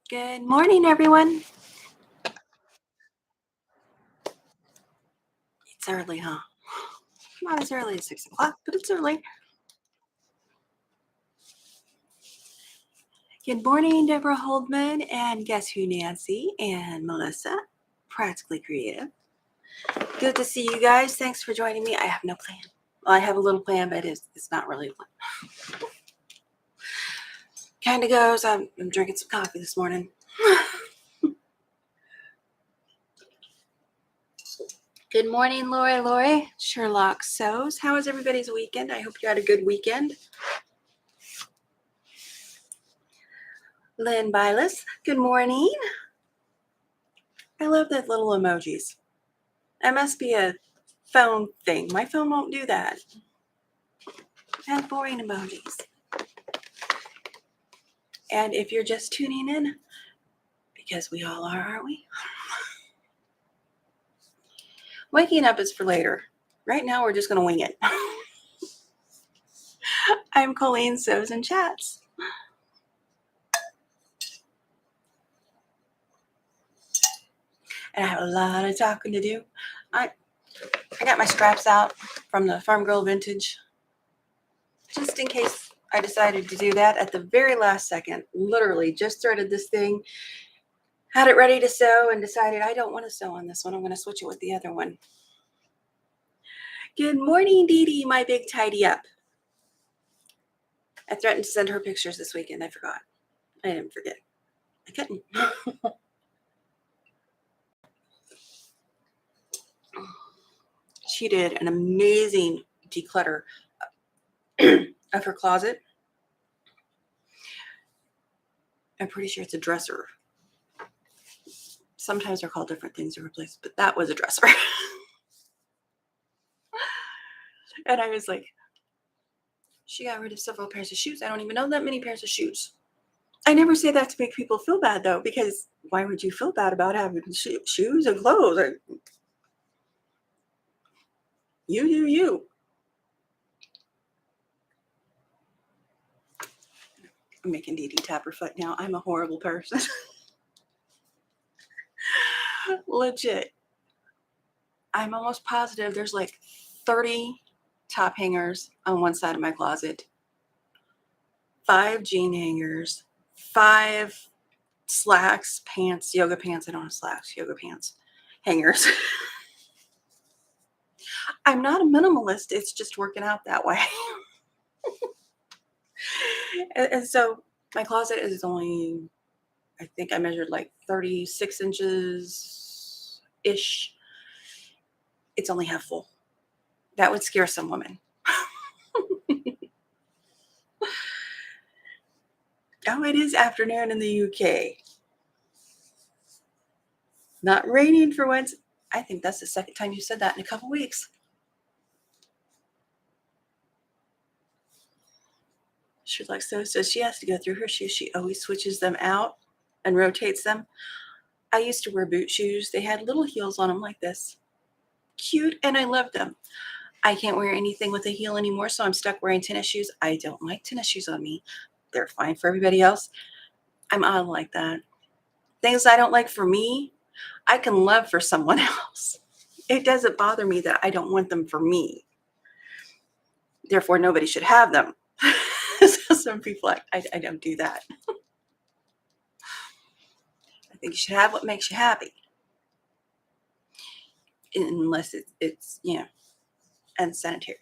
Good morning, everyone. It's early, huh? Not as early as 6 o'clock, but it's early. Good morning, Deborah Holdman, and guess who, Nancy and Melissa, Practically Creative. Good to see you guys. Thanks for joining me. I have no plan. Well, I have a little plan, but it's not really a plan. Kind of goes. I'm drinking some coffee this morning. Good morning, Lori. Sherlock Sews. How was everybody's weekend? I hope you had a good weekend. Lynn Bylis. Good morning. I love those little emojis. That must be a phone thing. My phone won't do that. I have boring emojis. And if you're just tuning in, because we all are, aren't we? Waking up is for later. Right now, we're just going to wing it. I'm Coleen Sews and Chats. And I have a lot of talking to do. I got my scraps out from the Farm Girl Vintage, just in case I decided to do that at the very last second. Literally just started this thing, had it ready to sew, and decided I don't want to sew on this one. I'm going to switch it with the other one. Good morning, Dee Dee, my big tidy up. I threatened to send her pictures this weekend. I forgot. I didn't forget. I couldn't. She did an amazing declutter of her closet. I'm pretty sure it's a dresser. Sometimes they're called different things to replace, but that was a dresser. And I was like, she got rid of several pairs of shoes. I don't even know that many pairs of shoes. I never say that to make people feel bad, though, because why would you feel bad about having shoes and clothes? You. I'm making Dee Dee tap her foot now. I'm a horrible person. Legit. I'm almost positive there's like 30 top hangers on one side of my closet, 5 jean hangers, 5 slacks, pants, yoga pants. I don't have slacks, yoga pants, hangers. I'm not a minimalist. It's just working out that way. And so my closet is only, I think I measured like 36 inches-ish. It's only half full. That would scare some women. Oh, it is afternoon in the UK. Not raining for once. I think that's the second time you said that in a couple weeks. She like so she has to go through her shoes. She always switches them out and rotates them. I used to wear boot shoes. They had little heels on them like this. Cute, and I loved them. I can't wear anything with a heel anymore, so I'm stuck wearing tennis shoes. I don't like tennis shoes on me. They're fine for everybody else. I'm odd like that. Things I don't like for me, I can love for someone else. It doesn't bother me that I don't want them for me. Therefore, nobody should have them. So some people, I don't do that. I think you should have what makes you happy. Unless it's unsanitary.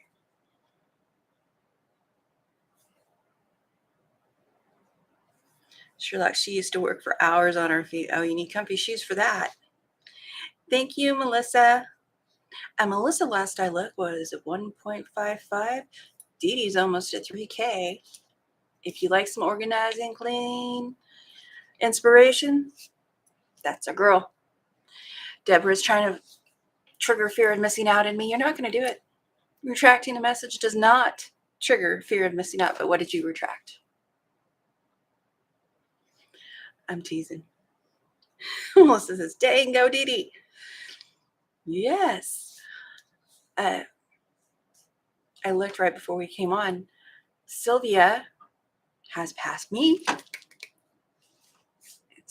Sherlock, she used to work for hours on her feet. Oh, you need comfy shoes for that. Thank you, Melissa. And Melissa, last I looked, was at 1.55. Dee Dee's almost at 3K. If you like some organizing, clean inspiration, that's a girl. Deborah's trying to trigger fear of missing out in me. You're not going to do it. Retracting a message does not trigger fear of missing out. But what did you retract? I'm teasing. Melissa says, dang, go Dee Dee. Yes. I looked right before we came on. Sylvia has passed me.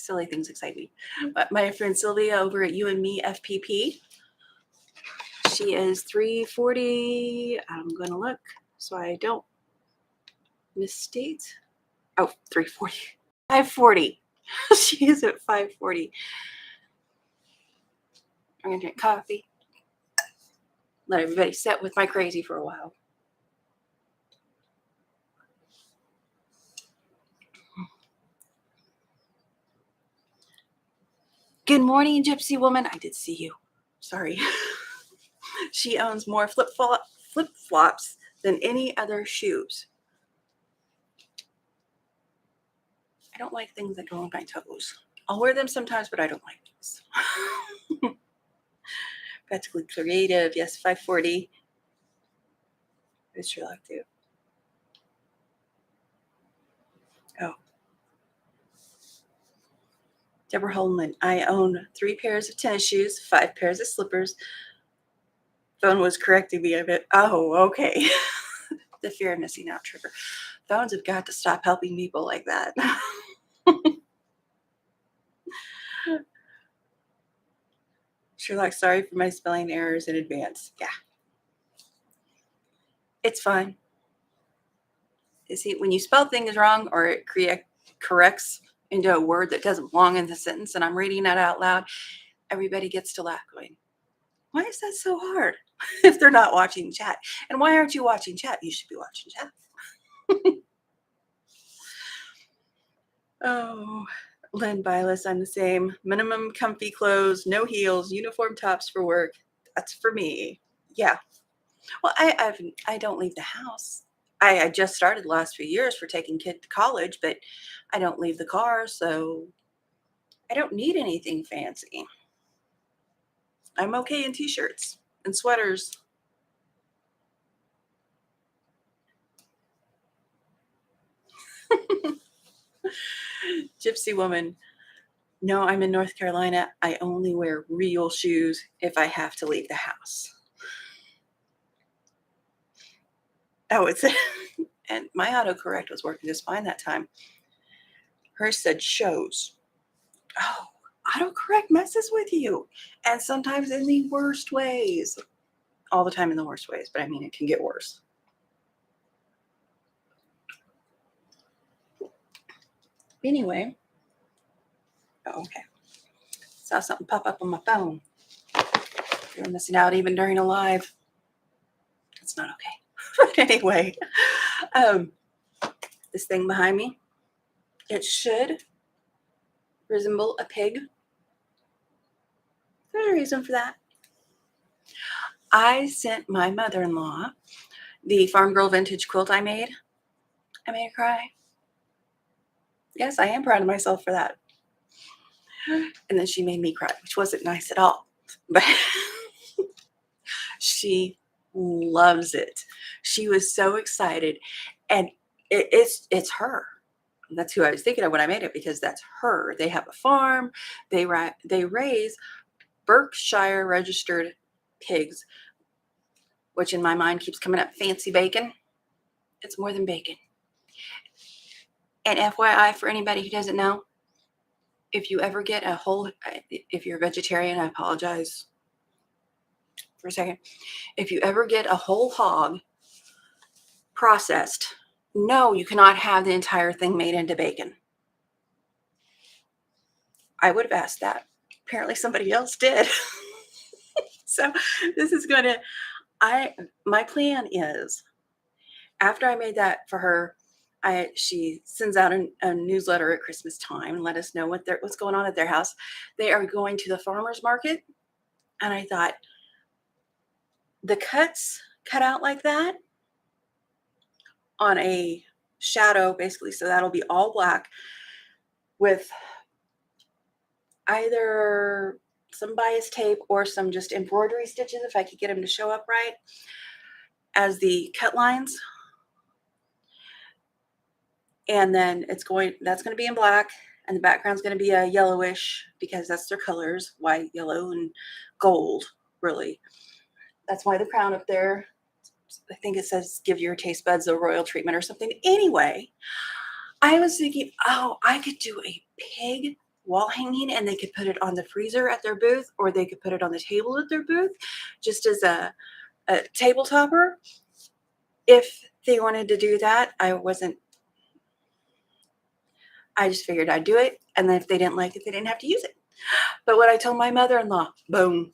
silly things excite me. But my friend Sylvia over at You and Me FPP, she is 340. I'm going to look so I don't misstate. Oh, 340. 540. She is at 540. I'm going to drink coffee. Let everybody sit with my crazy for a while. Good morning, Gypsy woman. I did see you. Sorry. She owns more flip-flops than any other shoes. I don't like things that go on my toes. I'll wear them sometimes, but I don't like those. Practically creative. Yes, 540. It's sure like to. Oh. Deborah Holman. I own 3 pairs of tennis shoes, 5 pairs of slippers. Phone was correcting me a bit. Oh, okay. The fear of missing out trigger. Phones have got to stop helping people like that. Sherlock, sorry for my spelling errors in advance. Yeah. It's fine. You see, when you spell things wrong or it corrects into a word that doesn't belong in the sentence and I'm reading that out loud, everybody gets to laugh going, why is that so hard? If they're not watching chat. And why aren't you watching chat? You should be watching chat. Oh, Lynn Bylas, I'm the same. Minimum comfy clothes, no heels, uniform tops for work. That's for me. Yeah. Well, I don't leave the house. I just started the last few years for taking kid to college, but I don't leave the car, so I don't need anything fancy. I'm okay in t-shirts and sweaters. Gypsy woman. No, I'm in North Carolina. I only wear real shoes if I have to leave the house. Oh, it's and my autocorrect was working just fine that time. Hers said shows. Oh, autocorrect messes with you. And sometimes in the worst ways. All the time in the worst ways, but I mean, it can get worse. Anyway. Oh, okay. Saw something pop up on my phone. You're missing out even during a live. It's not okay. But anyway, this thing behind me, it should resemble a pig. There's a reason for that. I sent my mother-in-law the Farm Girl vintage quilt I made. I made her cry. Yes, I am proud of myself for that. And then she made me cry, which wasn't nice at all. But she loves it. She was so excited. And it's her. That's who I was thinking of when I made it, because that's her. They have a farm. They raise Berkshire registered pigs, which in my mind keeps coming up fancy bacon. It's more than bacon. And FYI, for anybody who doesn't know, if you ever get if you're a vegetarian, I apologize for a second. If you ever get a whole hog processed, no, you cannot have the entire thing made into bacon. I would have asked that. Apparently somebody else did. So this is going to, my plan is, after I made that for her, she sends out a newsletter at Christmas time and let us know what's going on at their house. They are going to the farmer's market. And I thought, the cuts cut out like that on a shadow, basically, so that'll be all black with either some bias tape or some just embroidery stitches, if I could get them to show up right, as the cut lines. And then that's going to be in black, and the background's going to be a yellowish, because that's their colors, white, yellow, and gold, really. That's why the crown up there, I think it says give your taste buds a royal treatment or something. Anyway, I was thinking, oh, I could do a pig wall hanging, and they could put it on the freezer at their booth, or they could put it on the table at their booth just as a table topper. If they wanted to do that, I just figured I'd do it. And then if they didn't like it, they didn't have to use it. But when I told my mother-in-law, boom,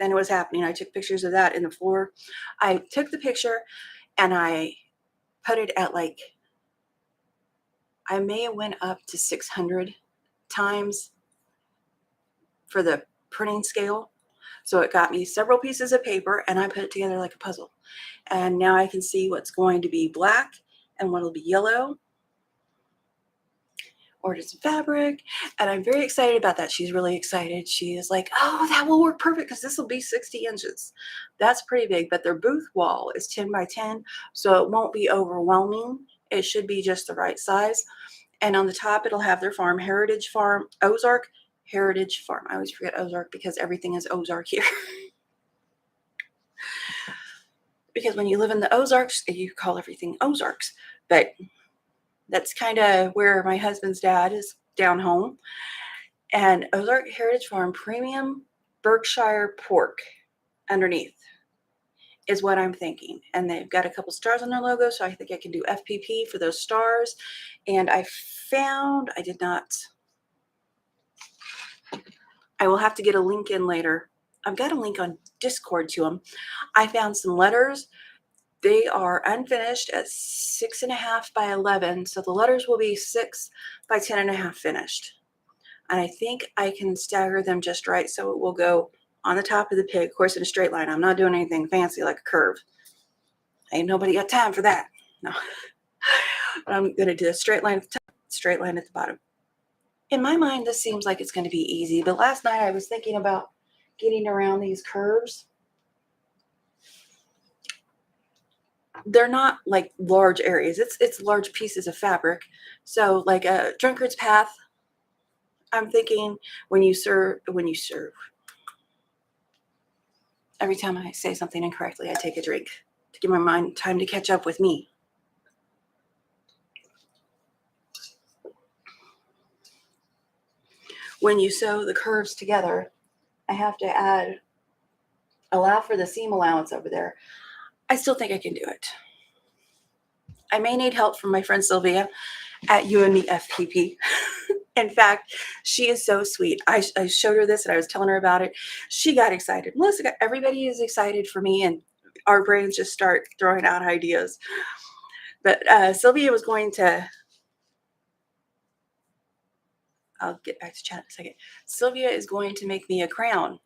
then it was happening. I took pictures of that in the floor. I took the picture and I put it at like, I may have went up to 600 times for the printing scale. So it got me several pieces of paper and I put it together like a puzzle. And now I can see what's going to be black and what'll be yellow. Ordered some fabric, and I'm very excited about that. She's really excited. She is like, oh, that will work perfect because this will be 60 inches. That's pretty big, but their booth wall is 10 by 10, so it won't be overwhelming. It should be just the right size. And on the top, it'll have their farm, Heritage Farm, Ozark Heritage Farm. I always forget Ozark because everything is Ozark here. Because when you live in the Ozarks, you call everything Ozarks. But that's kind of where my husband's dad is down home. And Ozark Heritage Farm Premium Berkshire Pork underneath is what I'm thinking. And they've got a couple stars on their logo, so I think I can do FPP for those stars. And I will have to get a link in later. I've got a link on Discord to them. I found some letters. They are unfinished at 6.5 by 11. So the letters will be 6 by 10.5 finished. And I think I can stagger them just right. So it will go on the top of the pig, of course, in a straight line. I'm not doing anything fancy like a curve. Ain't nobody got time for that. No. But I'm going to do a straight line at the top, straight line at the bottom. In my mind, this seems like it's going to be easy. But last night I was thinking about getting around these curves. They're not like large areas. It's large pieces of fabric. So like a drunkard's path, I'm thinking when you serve, every time I say something incorrectly, I take a drink to give my mind time to catch up with me. When you sew the curves together, I have to allow for the seam allowance over there. I still think I can do it. I may need help from my friend Sylvia at You and Me FPP. In fact, she is so sweet. I showed her this and I was telling her about it. She got excited. Melissa, everybody is excited for me, and our brains just start throwing out ideas. But Sylvia was going to, I'll get back to chat in a second. Sylvia is going to make me a crown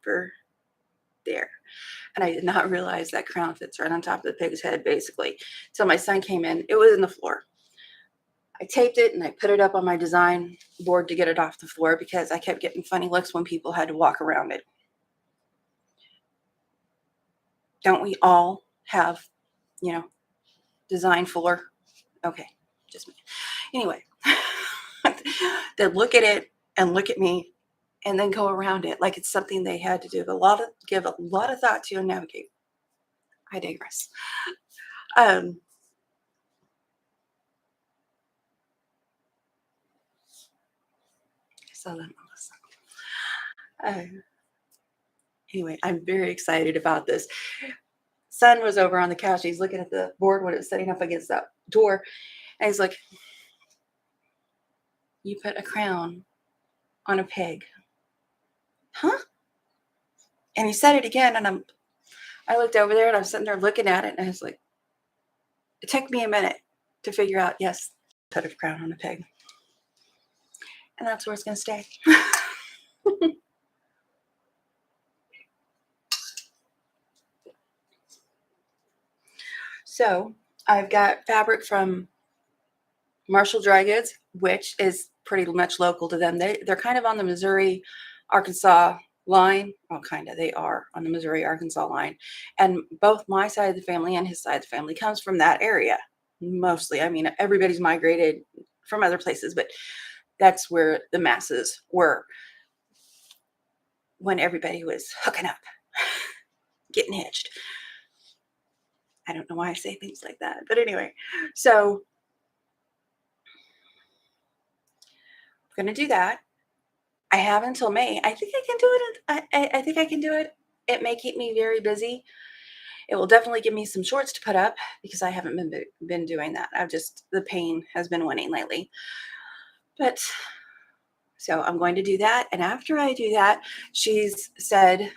for there. And I did not realize that crown fits right on top of the pig's head, basically. So my son came in. It was in the floor. I taped it and I put it up on my design board to get it off the floor because I kept getting funny looks when people had to walk around it. Don't we all have, design floor? Okay, just me. Anyway, they look at it and look at me and then go around it like it's something they had to give a lot of thought to and navigate. I digress. So then anyway, I'm very excited about this. Son was over on the couch. He's looking at the board when it was setting up against that door. And he's like, you put a crown on a pig. Huh? And he said it again. And I looked over there and I was sitting there looking at it. And I was like, it took me a minute to figure out, yes, put a crown on a pig. And that's where it's going to stay. So I've got fabric from Marshall Dry Goods, which is pretty much local to them. They're kind of on the Missouri, Arkansas line. Well, kind of. They are on the Missouri, Arkansas line. And both my side of the family and his side of the family comes from that area, mostly. I mean, everybody's migrated from other places, but that's where the masses were when everybody was hooking up, getting hitched. I don't know why I say things like that. But anyway, so I'm going to do that. I have until May. I think I can do it. I think I can do it. It may keep me very busy. It will definitely give me some shorts to put up because I haven't been doing that. The pain has been winning lately. But so I'm going to do that. And after I do that, she's said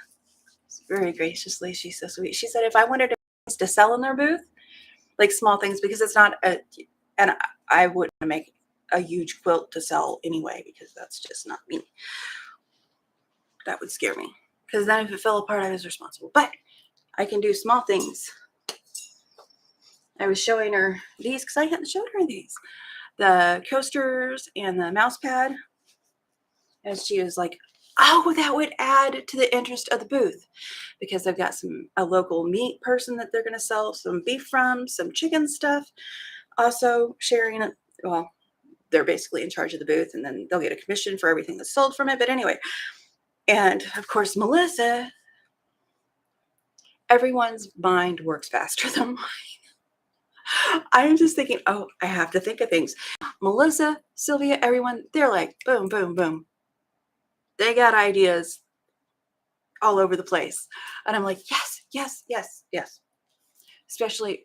very graciously, she's so sweet. She said if I wanted to sell in their booth, like small things, because it's not and I wouldn't make a huge quilt to sell anyway, because that's just not me. That would scare me. Because then if it fell apart, I was responsible. But I can do small things. I was showing her these because I hadn't showed her these. The coasters and the mouse pad. And she was like, oh, that would add to the interest of the booth. Because they've got a local meat person that they're going to sell some beef from, some chicken stuff. Also sharing it. Well, they're basically in charge of the booth, and then they'll get a commission for everything that's sold from it. But anyway, and of course, Melissa, everyone's mind works faster than mine. I'm just thinking, oh, I have to think of things. Melissa, Sylvia, everyone, they're like, boom, boom, boom. They got ideas all over the place. And I'm like, yes, yes, yes, yes. Especially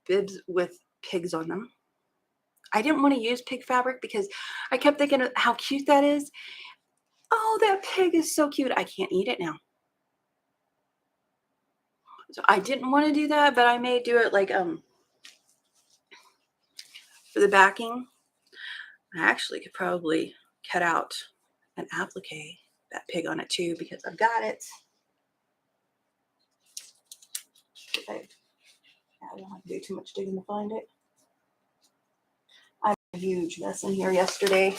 bibs with pigs on them. I didn't want to use pig fabric because I kept thinking of how cute that is. Oh, that pig is so cute. I can't eat it now. So I didn't want to do that, but I may do it like for the backing. I actually could probably cut out an applique, that pig on it too, because I've got it. I don't have to do too much digging to find it. I had a huge mess in here yesterday.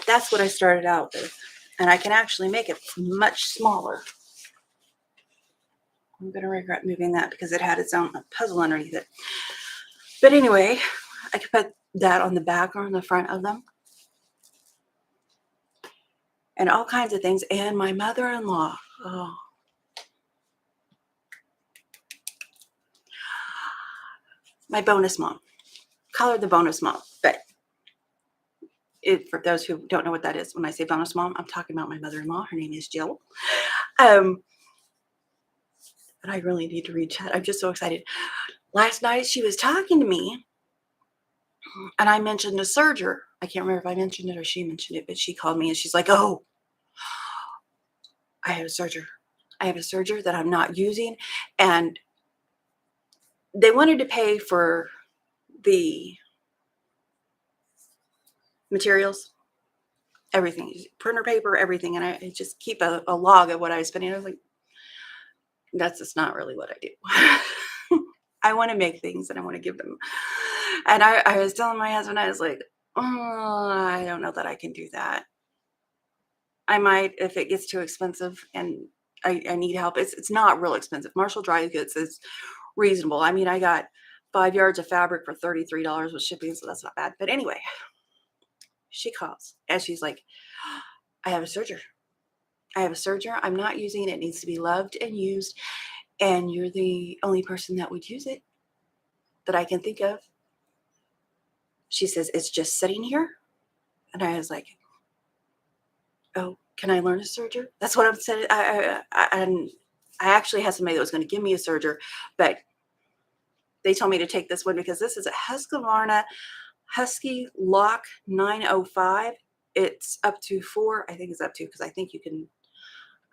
That's what I started out with. And I can actually make it much smaller. I'm going to regret moving that because it had its own puzzle underneath it. But anyway, I could put that on the back or on the front of them. And all kinds of things. And my mother-in-law. Oh. My bonus mom. Call her the bonus mom. But for those who don't know what that is, when I say bonus mom, I'm talking about my mother-in-law. Her name is Jill. But I really need to read chat. I'm just so excited. Last night she was talking to me, and I mentioned a serger. I can't remember if I mentioned it or she mentioned it, but she called me and she's like, oh, I have a serger. I have a serger that I'm not using. And they wanted to pay for the materials, everything, printer paper, everything. And I just keep a log of what I was spending. I was like, that's just not really what I do. I want to make things and I want to give them. And I was telling my husband, I was like, oh, I don't know that I can do that. I might if it gets too expensive and I need help. It's not real expensive. Marshall Dry Goods is reasonable. I mean, I got 5 yards of fabric for $33 with shipping, so that's not bad. But anyway, she calls and she's like, I have a serger. I have a serger. I'm not using it. It needs to be loved and used. And you're the only person that would use it that I can think of. She says, it's just sitting here. And I was like, oh, can I learn a serger? That's what I'm saying. I actually had somebody that was going to give me a serger, but they told me to take this one because this is a Husqvarna Husky Lock 905. It's up to 4. I think it's up to, because I think you can,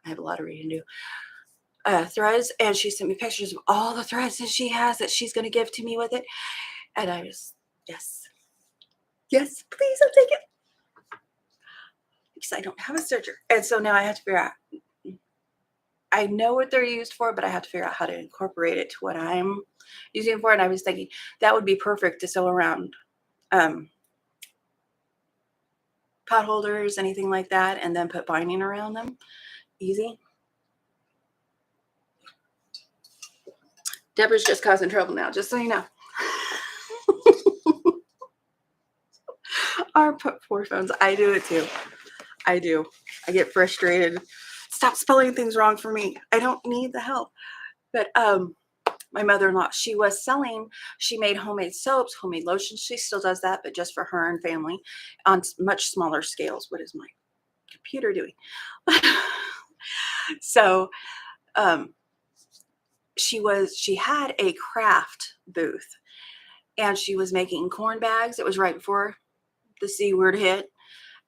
I have a lot of reading to do. Threads, and she sent me pictures of all the threads that she has that she's going to give to me with it. And I was, yes, please, I'll take it. Because I don't have a serger. And so now I have to figure out, I know what they're used for, but I have to figure out how to incorporate it to what I'm using it for. And I was thinking that would be perfect to sew around pot holders, anything like that, and then put binding around them. Easy. Deborah's just causing trouble now, just so you know. Our poor phones. I do it too. I do. I get frustrated. Stop spelling things wrong for me. I don't need the help. But My mother-in-law, she was selling, she made homemade soaps, homemade lotions. She still does that, but just for her and family on much smaller scales. What is my computer doing? So um, she had a craft booth, and she was making corn bags. It was right before the C word hit.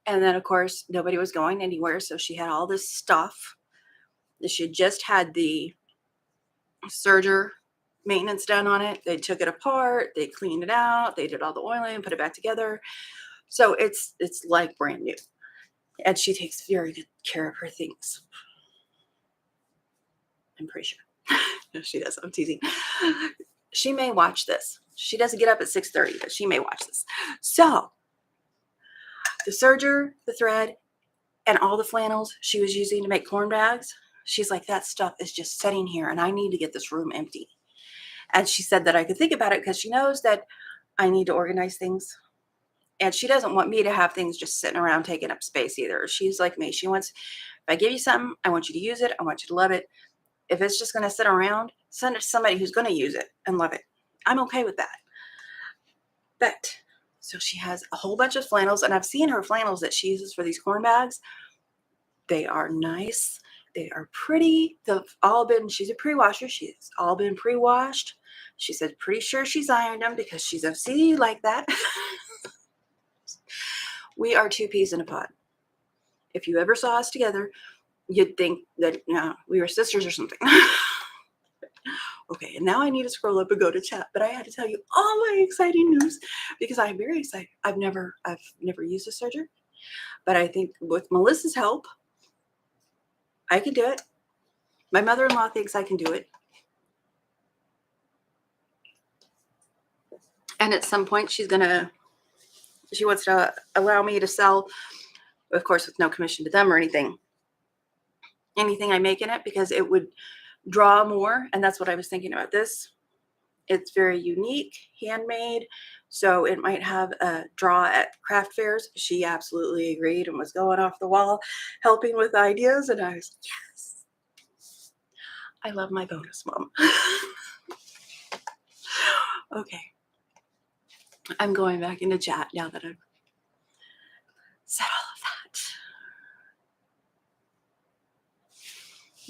And then, of course, nobody was going anywhere. So she had all this stuff. She had just had the serger maintenance done on it. They took it apart. They cleaned it out. They did all the oiling, put it back together. So it's like brand new. And she takes very good care of her things. I'm pretty sure. No, she does. I'm teasing. She may watch this. She doesn't get up at 6:30, but she may watch this. So the serger, the thread, and all the flannels she was using to make corn bags, she's like, that stuff is just sitting here and I need to get this room empty. And she said that I could think about it because she knows that I need to organize things. And she doesn't want me to have things just sitting around taking up space either. She's like me. She wants, if I give you something, I want you to use it. I want you to love it. If it's just going to sit around, send it to somebody who's going to use it and love it. I'm okay with that. But so she has a whole bunch of flannels, and I've seen her flannels that she uses for these corn bags. They are nice. They are pretty. They've all been, she's a pre-washer. She's all been pre-washed. She said, pretty sure she's ironed them because she's OCD like that. We are two peas in a pod. If you ever saw us together, you'd think that we were sisters or something. Okay, and now I need to scroll up and go to chat, but I had to tell you all my exciting news because I'm very excited. I've never used a serger, but I think with Melissa's help, I can do it. My mother-in-law thinks I can do it. And at some point she wants to allow me to sell, of course, with no commission to them or anything I make in it, because it would draw more. And that's what I was thinking about this. It's very unique, handmade. So it might have a draw at craft fairs. She absolutely agreed and was going off the wall, helping with ideas. And I was, yes, I love my bonus mom. Okay. I'm going back into chat now that I've said all of that.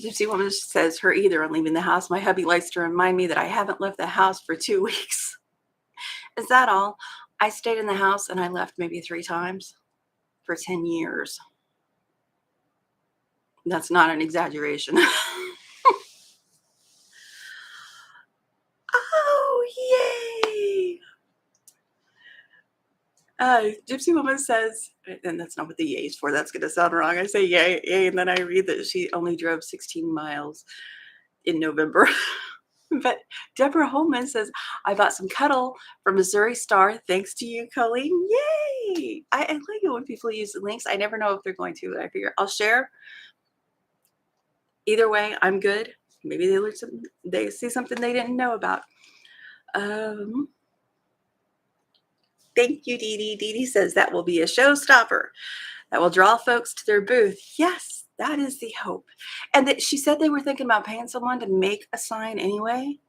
Gypsy Woman says her either on leaving the house. My hubby likes to remind me that I haven't left the house for 2 weeks. Is that all? I stayed in the house and I left maybe 3 times for 10 years. That's not an exaggeration. Oh, yay! Gypsy Woman says, and that's not what the yay is for. That's going to sound wrong. I say yay, yay, and then I read that she only drove 16 miles in November. But Deborah Holman says, I bought some Cuddle from Missouri Star. Thanks to you, Coleen. Yay! I like it when people use the links. I never know if they're going to. I figure I'll share. Either way, I'm good. Maybe they learn something. They see something they didn't know about. Thank you, Dee Dee. Dee Dee says that will be a showstopper that will draw folks to their booth. Yes, that is the hope. And that she said they were thinking about paying someone to make a sign anyway.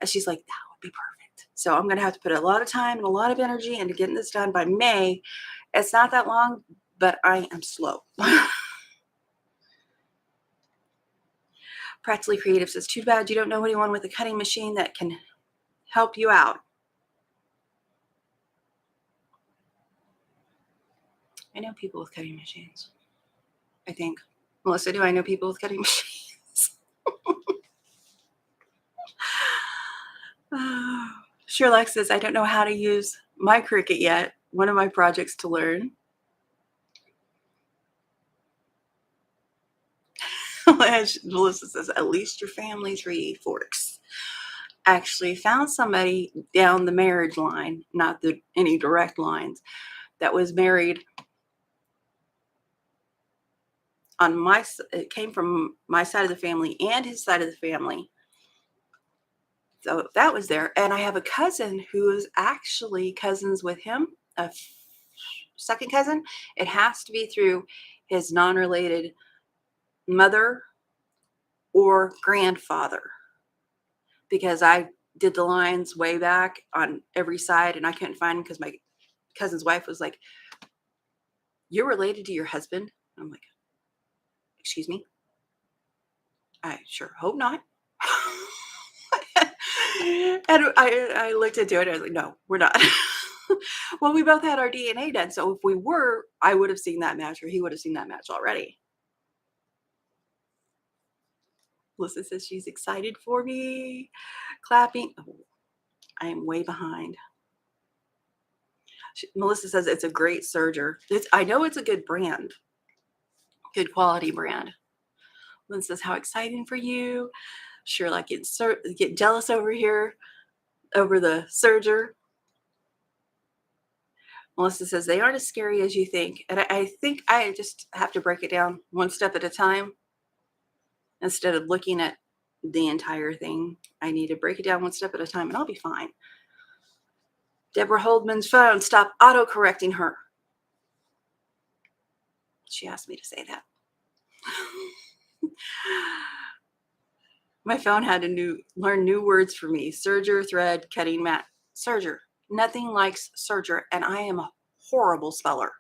And she's like, that would be perfect. So I'm going to have to put a lot of time and a lot of energy into getting this done by May. It's not that long, but I am slow. Practically Creative says, too bad you don't know anyone with a cutting machine that can help you out. I know people with cutting machines. I think. Melissa, do I know people with cutting machines? Sherlock says, I don't know how to use my Cricut yet. One of my projects to learn. Melissa says, at least your family 3 forks. Actually found somebody down the marriage line, not any direct lines, that was married on it came from my side of the family and his side of the family. So that was there. And I have a cousin who is actually cousins with him, a second cousin. It has to be through his non-related mother or grandfather. because I did the lines way back on every side and I couldn't find them because my cousin's wife was like, "You're related to your husband?" I'm like, "Excuse me? I sure hope not." And I looked into it. I was like, "No, we're not." Well, we both had our DNA done. So if we were, I would have seen that match or he would have seen that match already. Melissa says she's excited for me. Clapping. Oh, I am way behind. Melissa says it's a great serger. I know it's a good brand, good quality brand. Lynn says, how exciting for you. Sure, like get jealous over here over the serger. Melissa says they aren't as scary as you think. And I think I just have to break it down one step at a time instead of looking at the entire thing. I need to break it down one step at a time and I'll be fine. Deborah Holdman's phone, stop auto-correcting her. She asked me to say that. My phone had to learn new words for me. Serger, thread, cutting mat. Serger. Nothing likes serger, and I am a horrible speller.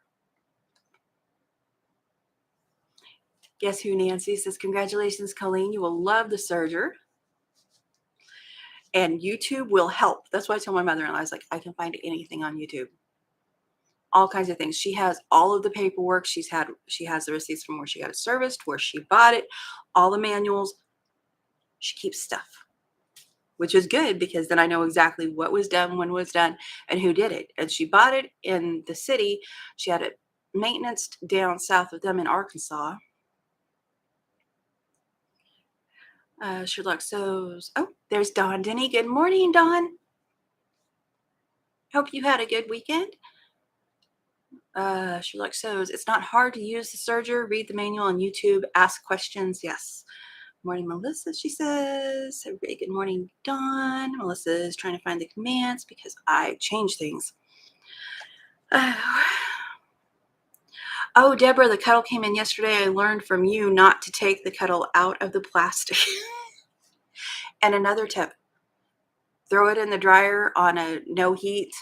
Guess who, Nancy says, congratulations, Coleen. You will love the serger. And YouTube will help. That's why I told my mother-in-law, I was like, I can find anything on YouTube. All kinds of things. She has all of the paperwork. She has the receipts from where she got it serviced, where she bought it, all the manuals. She keeps stuff, which is good because then I know exactly what was done, when it was done, and who did it. And she bought it in the city. She had it maintenance down south of them in Arkansas. Sherlock Sews. Oh, there's Dawn Denny. Good morning, Dawn. Hope you had a good weekend. Sherlock Sews. It's not hard to use the serger. Read the manual on YouTube. Ask questions. Yes. Morning, Melissa, she says. Good morning, Dawn. Melissa is trying to find the commands because I change things. Oh, Deborah, the kettle came in yesterday. I learned from you not to take the kettle out of the plastic. And another tip, throw it in the dryer on a no heat,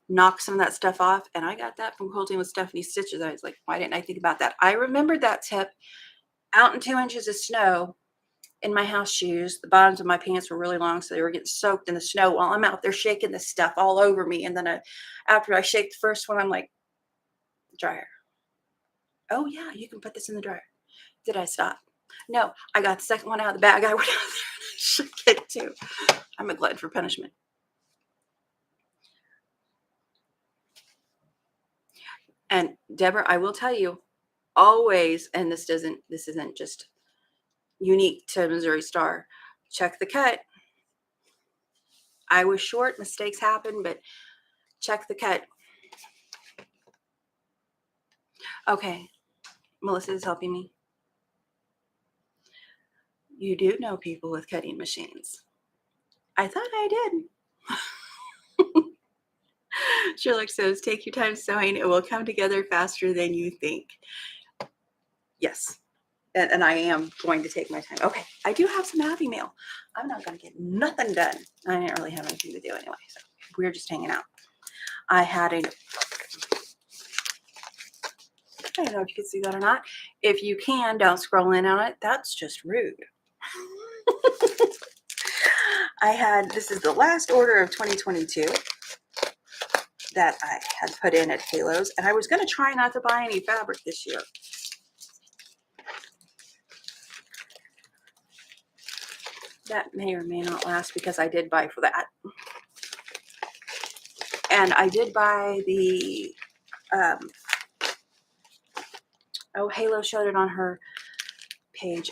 knock some of that stuff off. And I got that from quilting with Stephanie Stitches. I was like, why didn't I think about that? I remembered that tip. Out in 2 inches of snow in my house shoes, the bottoms of my pants were really long, so they were getting soaked in the snow while I'm out there shaking this stuff all over me. And then after I shake the first one, I'm like, dryer. Oh, yeah, you can put this in the dryer. Did I stop? No, I got the second one out of the bag. I went out there and I shook it too. I'm a glutton for punishment. And Deborah, I will tell you, always, and this isn't just unique to Missouri Star, check the cut. I was short, mistakes happen, but check the cut. Okay, Melissa is helping me. You do know people with cutting machines. I thought I did. Sherlock says, take your time sewing. It will come together faster than you think. Yes. And I am going to take my time. Okay. I do have some happy mail. I'm not going to get nothing done. I didn't really have anything to do anyway. So we're just hanging out. I don't know if you can see that or not. If you can, don't scroll in on it. That's just rude. This is the last order of 2022 that I had put in at Halos, and I was going to try not to buy any fabric this year. That may or may not last because I did buy for that. And I did buy the, Halo showed it on her page.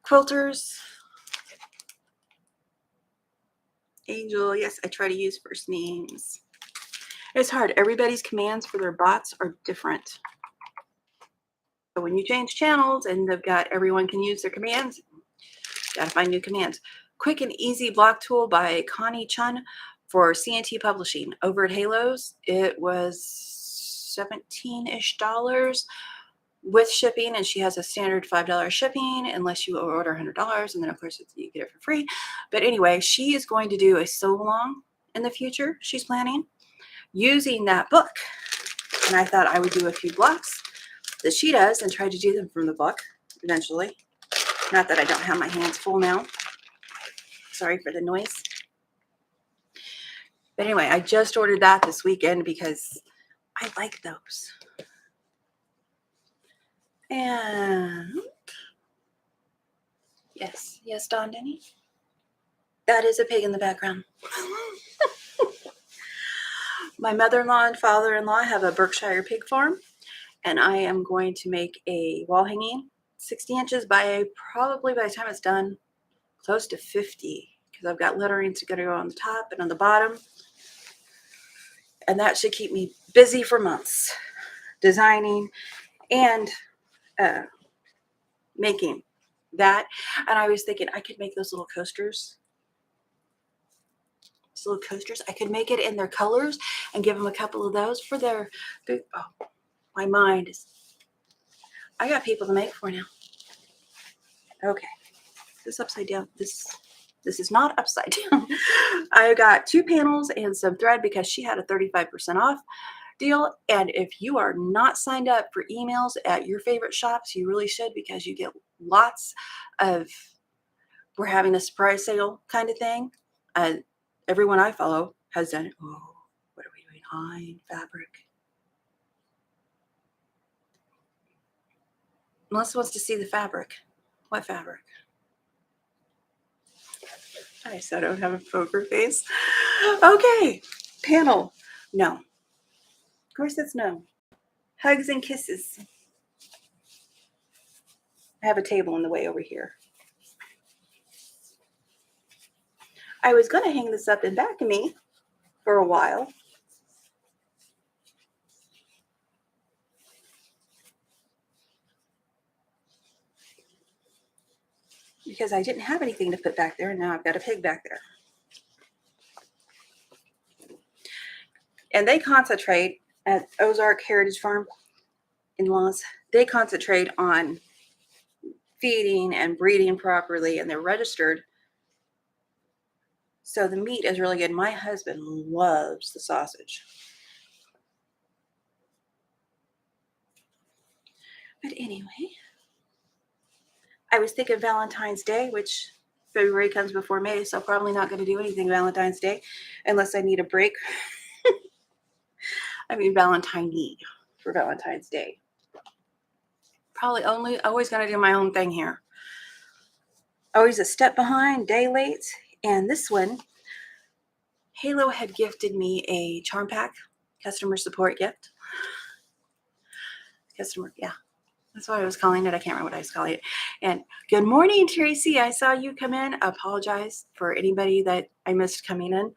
Quilters. Angel, yes, I try to use first names. It's hard. Everybody's commands for their bots are different. So when you change channels and everyone can use their commands, gotta find new commands. Quick and Easy Block Tool by Connie Chun for CNT Publishing. Over at Halos, it was $17-ish with shipping, and she has a standard $5 shipping unless you order $100, and then of course you get it for free. But anyway, she is going to do a sew along in the future. She's planning using that book, and I thought I would do a few blocks that she does and try to do them from the book eventually. Not that I don't have my hands full now. Sorry for the noise. But anyway, I just ordered that this weekend because I like those. And yes, Don Denny. That is a pig in the background. My mother-in-law and father-in-law have a Berkshire pig farm, and I am going to make a wall hanging 60 inches by probably, by the time it's done, close to 50, because I've got lettering to go on the top and on the bottom, and that should keep me busy for months, designing and making that. And I was thinking I could make those little coasters. These little coasters. I could make it in their colors and give them a couple of those for their booth. Oh, my mind is. I got people to make for now. Okay, this upside down. This is not upside down. I got 2 panels and some thread because she had a 35% off deal. And if you are not signed up for emails at your favorite shops, you really should, because you get lots of, we're having a surprise sale kind of thing. Everyone I follow has done it. Oh, what are we doing? High fabric. Melissa wants to see the fabric. What fabric? I said I don't have a poker face. Okay, panel. No. Of course it's no. Hugs and kisses. I have a table in the way over here. I was going to hang this up in back of me for a while. Because I didn't have anything to put back there, and now I've got a pig back there. And they concentrate at Ozark Heritage Farm in-laws. They concentrate on feeding and breeding properly, and they're registered. So the meat is really good. My husband loves the sausage. But anyway, I was thinking Valentine's Day, which February comes before May, so probably not going to do anything Valentine's Day unless I need a break. I mean Valentine-y for Valentine's Day. Probably always going to do my own thing here. Always a step behind, day late. And this one, Halo had gifted me a charm pack, customer support gift. Yeah. That's what I was calling it. I can't remember what I was calling it. And good morning, Tracy. I saw you come in. I apologize for anybody that I missed coming in.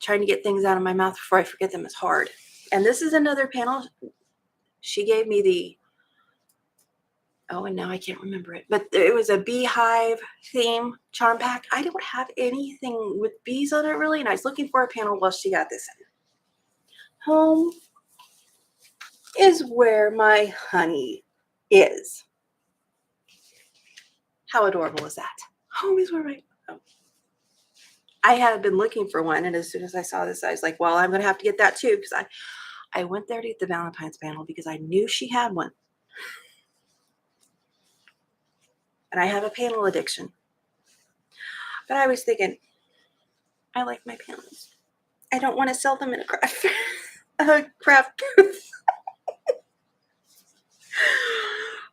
Trying to get things out of my mouth before I forget them is hard. And this is another panel. She gave me the, oh, and now I can't remember it. But it was a beehive theme charm pack. I don't have anything with bees on it really. And I was looking for a panel while she got this in. Home is where my honey is. How adorable is that? Home is where my, oh. I had been looking for one, and as soon as I saw this, I was like, well, I'm going to have to get that too, because I went there to get the Valentine's panel because I knew she had one. And I have a panel addiction. But I was thinking, I like my panels. I don't want to sell them in a craft booth.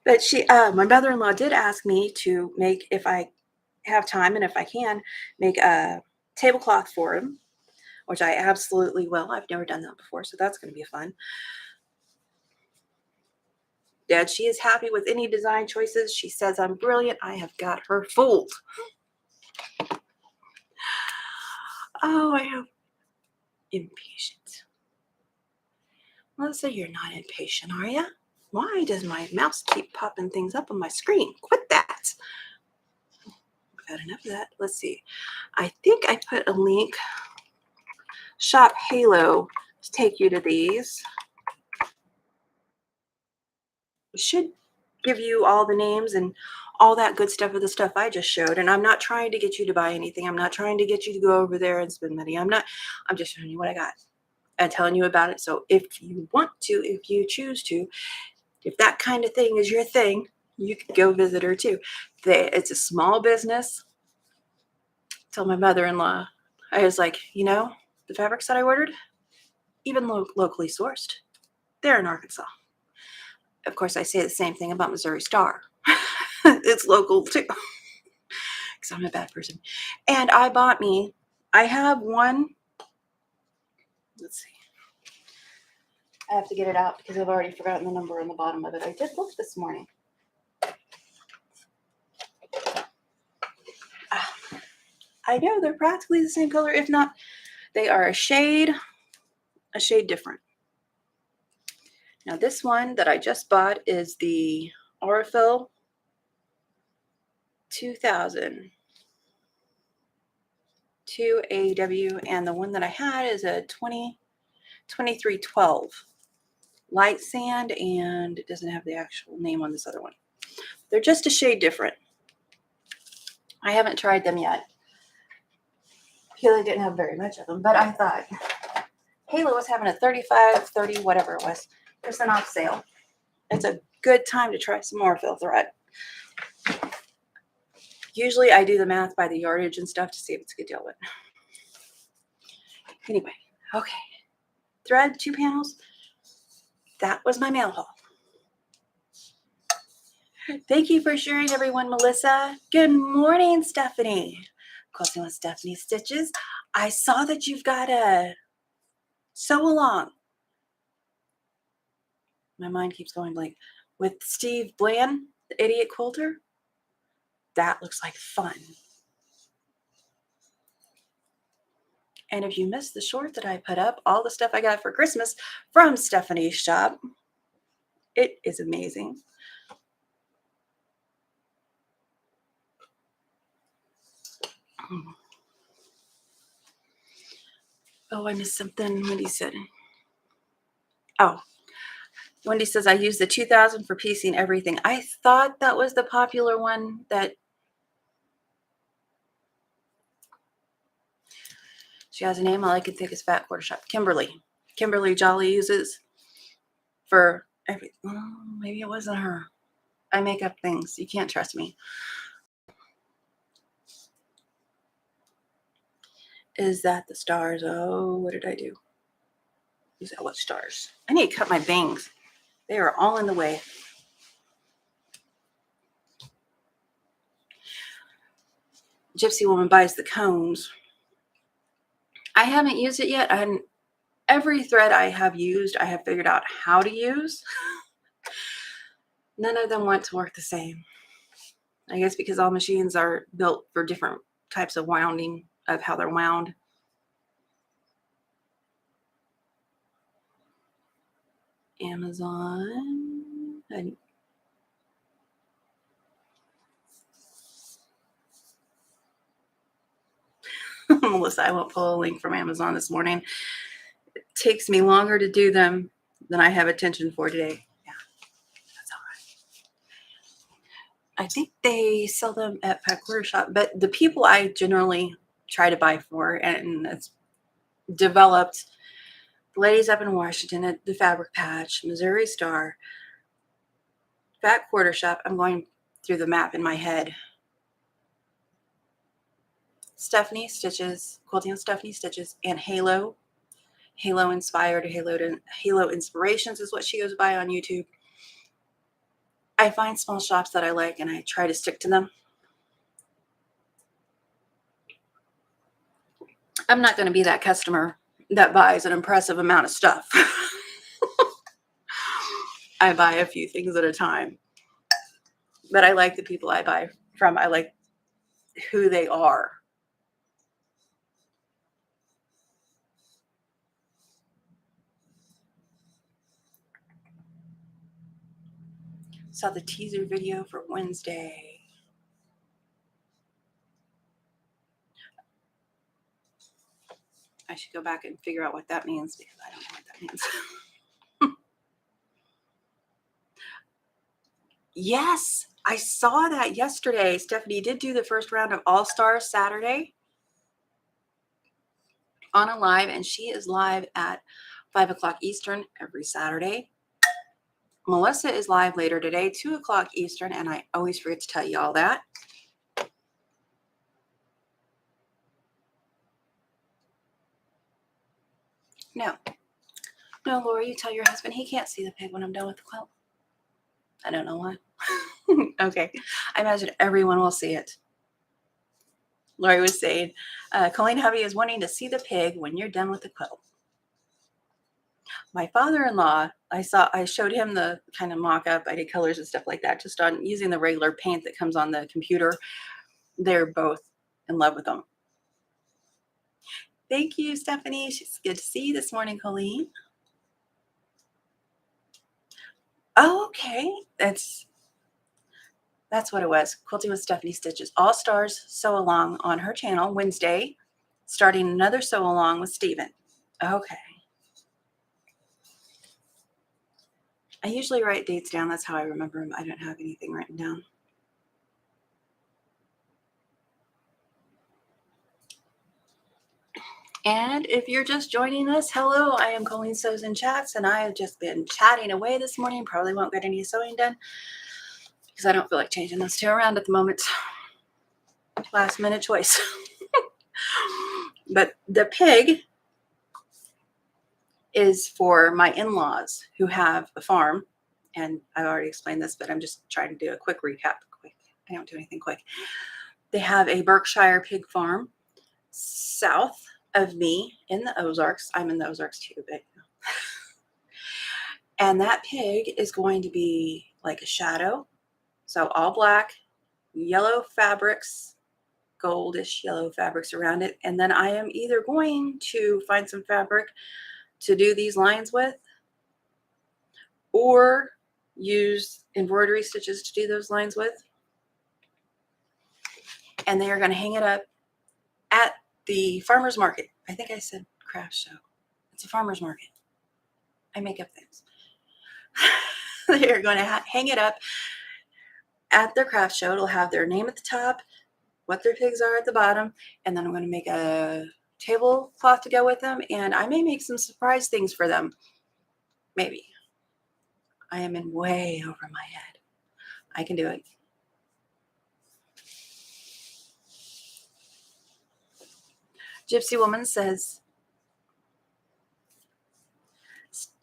But my mother-in-law did ask me to make, if I have time and if I can, make a tablecloth for him, which I absolutely will. I've never done that before, so that's going to be fun. Dad, she is happy with any design choices. She says I'm brilliant. I have got her fooled. Oh, I am impatient. Melissa, you're not impatient, are you? Why does my mouse keep popping things up on my screen? Quit that. I've had enough of that. Let's see. I think I put a link. Shop Halo to take you to these. should give you all the names and all that good stuff of the stuff I just showed. And I'm not trying to get you to buy anything. I'm not trying to get you to go over there and spend money. I'm just showing you what I got and telling you about it. So if you want to, if you choose to, if that kind of thing is your thing, you can go visit her too. It's a small business. Tell my mother-in-law, I was like, the fabrics that I ordered, even locally sourced, they're in Arkansas. Of course, I say the same thing about Missouri Star. It's local too, because I'm a bad person. And I have one. Let's see. I have to get it out because I've already forgotten the number on the bottom of it. I did look this morning. I know they're practically the same color. If not, they are a shade different. Now this one that I just bought is the Aurifil 2000 2AW, and the one that I had is a 2312 light sand, and it doesn't have the actual name on this other one. They're just a shade different. I haven't tried them yet. Halo didn't have very much of them, but I thought Halo was having a 35, 30, whatever it was, % off sale. It's a good time to try some more Aurifil thread. Usually I do the math by the yardage and stuff to see if it's a good deal, but anyway, okay. Thread, 2 panels. That was my mail haul. Thank you for sharing, everyone. Melissa. Good morning, Stephanie. Quilting with Stephanie Stitches. I saw that you've got a sew along. My mind keeps going blank. With Steve Bland, the idiot quilter. That looks like fun. And if you missed the short that I put up, all the stuff I got for Christmas from Stephanie's shop, it is amazing. Oh, I missed something. Wendy said. Oh, Wendy says, I use the 2000 for piecing everything. I thought that was the popular one that she has a name. All I could think is Fat Quarter Shop. Kimberly. Kimberly Jolly uses for every. Oh, maybe it wasn't her. I make up things. You can't trust me. Is that the stars? Oh, what did I do? Is that what stars? I need to cut my bangs. They are all in the way. Gypsy Woman buys the combs. I haven't used it yet. Every thread I have used, I have figured out how to use. None of them want to work the same. I guess because all machines are built for different types of wounding of how they're wound. Amazon. Melissa, I won't pull a link from Amazon this morning. It takes me longer to do them than I have attention for today. Yeah, that's all right. I think they sell them at Pack Quarter Shop, but the people I generally try to buy for, and it's developed, ladies up in Washington at the Fabric Patch, Missouri Star, Fat Quarter Shop. I'm going through the map in my head. Stephanie Stitches, Quilting with Stephanie Stitches, and Halo. Halo Inspired, Halo Inspirations is what she goes by on YouTube. I find small shops that I like and I try to stick to them. I'm not going to be that customer that buys an impressive amount of stuff. I buy a few things at a time. But I like the people I buy from. I like who they are. Saw the teaser video for Wednesday. I should go back and figure out what that means because I don't know what that means. Yes, I saw that yesterday. Stephanie did do the first round of All Stars Saturday on a live, and she is live at 5 o'clock Eastern every Saturday. Melissa is live later today, 2 o'clock Eastern, and I always forget to tell you all that. No, Laura, you tell your husband he can't see the pig when I'm done with the quilt. I don't know why. Okay, I imagine everyone will see it. Lori was saying, Coleen hubby is wanting to see the pig when you're done with the quilt. My father-in-law, I showed him the kind of mock-up. I did colors and stuff like that, just on using the regular paint that comes on the computer. They're both in love with them. Thank you, Stephanie. She's good to see you this morning, Coleen. Oh, okay. That's what it was. Quilting with Stephanie Stitches. All Stars Sew Along on her channel Wednesday, starting another Sew Along with Stephen. Okay. I usually write dates down. That's how I remember them. I don't have anything written down. And if you're just joining us, hello, I am Coleen Sews and Chats, and I have just been chatting away this morning. Probably won't get any sewing done because I don't feel like changing those two around at the moment. Last minute choice. But the pig is for my in-laws who have a farm. And I've already explained this, but I'm just trying to do a quick recap. I don't do anything quick. They have a Berkshire pig farm south of me in the Ozarks. I'm in the Ozarks too, but and that pig is going to be like a shadow. So all black, yellow fabrics, goldish yellow fabrics around it. And then I am either going to find some fabric to do these lines with, or use embroidery stitches to do those lines with. And they are going to hang it up at the farmer's market. I think I said craft show. It's a farmer's market. I make up things. They're going to hang it up at their craft show. It'll have their name at the top, what their pigs are at the bottom, and then I'm going to make a tablecloth to go with them, and I may make some surprise things for them. Maybe. I am in way over my head. I can do it. Gypsy Woman says,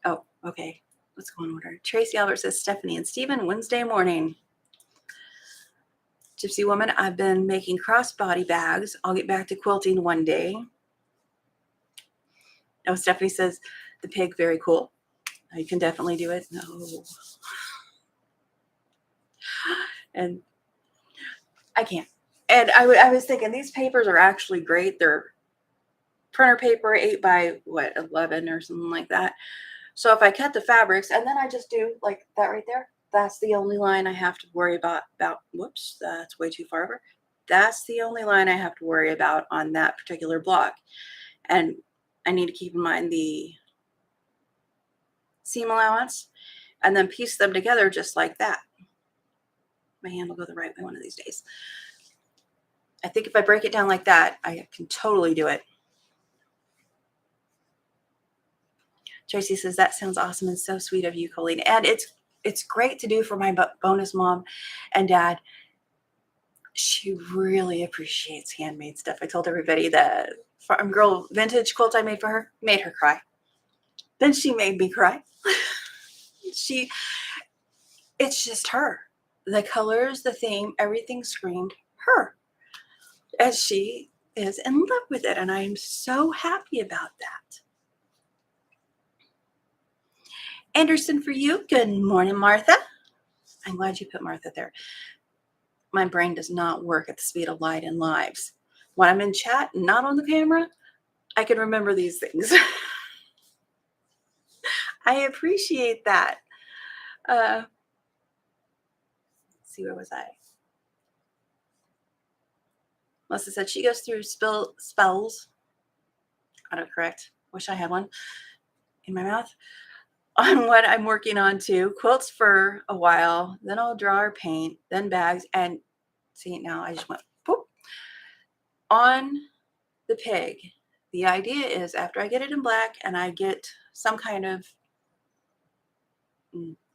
oh, okay. Let's go in order. Tracy Albert says, Stephanie and Stephen, Wednesday morning. Gypsy Woman, I've been making crossbody bags. I'll get back to quilting one day. Oh, Stephanie says, the pig, very cool. You can definitely do it. No. And I can't. And I was thinking, these papers are actually great. They're printer paper, 8 by 11 or something like that. So if I cut the fabrics and then I just do like that right there, that's the only line I have to worry about. Whoops, that's way too far over. That's the only line I have to worry about on that particular block. And I need to keep in mind the seam allowance and then piece them together just like that. My hand will go the right way one of these days. I think if I break it down like that, I can totally do it. Tracy says, that sounds awesome and so sweet of you, Coleen. And it's great to do for my bonus mom and dad. She really appreciates handmade stuff. I told everybody the Farm Girl vintage quilt I made for her made her cry. Then she made me cry. It's just her. The colors, the theme, everything screamed her. As she is in love with it. And I am so happy about that. Anderson for you. Good morning, Martha. I'm glad you put Martha there. My brain does not work at the speed of light in lives. When I'm in chat, not on the camera, I can remember these things. I appreciate that. Let's see, where was I? Melissa said she goes through spells. Autocorrect. Wish I had one in my mouth. on what I'm working on too. Quilts for a while, then I'll draw or paint, then bags. And see, now I just went boop. On the pig. The idea is after I get it in black and I get some kind of,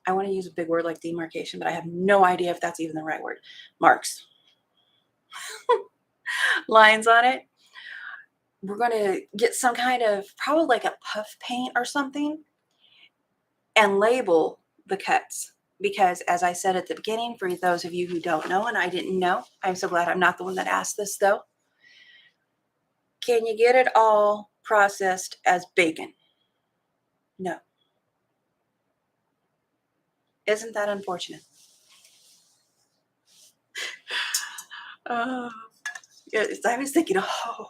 I want to use a big word like demarcation, but I have no idea if that's even the right word. Marks. Lines on it. We're going to get some kind of, probably like a puff paint or something, and label the cuts. Because as I said at the beginning, for those of you who don't know, and I didn't know, I'm so glad I'm not the one that asked this though. Can you get it all processed as bacon? No. Isn't that unfortunate? Oh, yes, I was thinking, oh,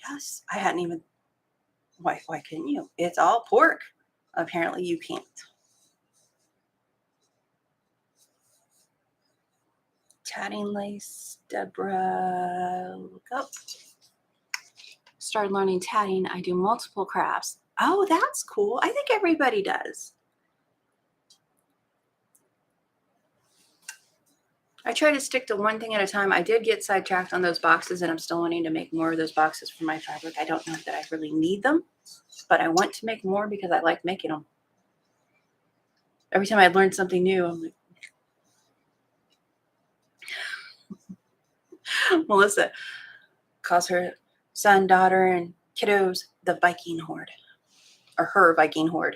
yes, I hadn't even, why couldn't you? It's all pork. Apparently you can't. Tatting lace, Deborah, look up. Started learning tatting. I do multiple crafts. Oh, that's cool. I think everybody does. I try to stick to one thing at a time. I did get sidetracked on those boxes, and I'm still wanting to make more of those boxes for my fabric. I don't know that I really need them, but I want to make more because I like making them. Every time I learn something new, I'm like, Melissa calls her son, daughter, and kiddos the Viking horde, or her Viking horde.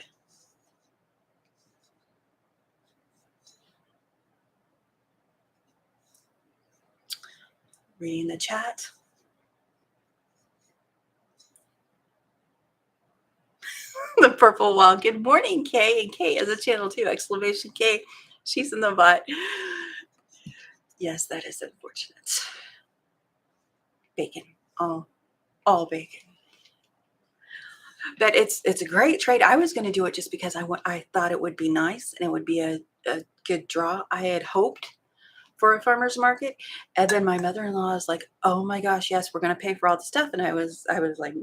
Reading the chat. The purple wall. Good morning, Kay. And Kay has a channel too. Exclamation K. She's in the bot. Yes, that is unfortunate. Bacon. All bacon. But it's a great trade. I was going to do it just because I thought it would be nice and it would be a good draw. I had hoped for a farmer's market, and then my mother-in-law is like, "Oh my gosh, yes, we're going to pay for all the stuff," and I was like,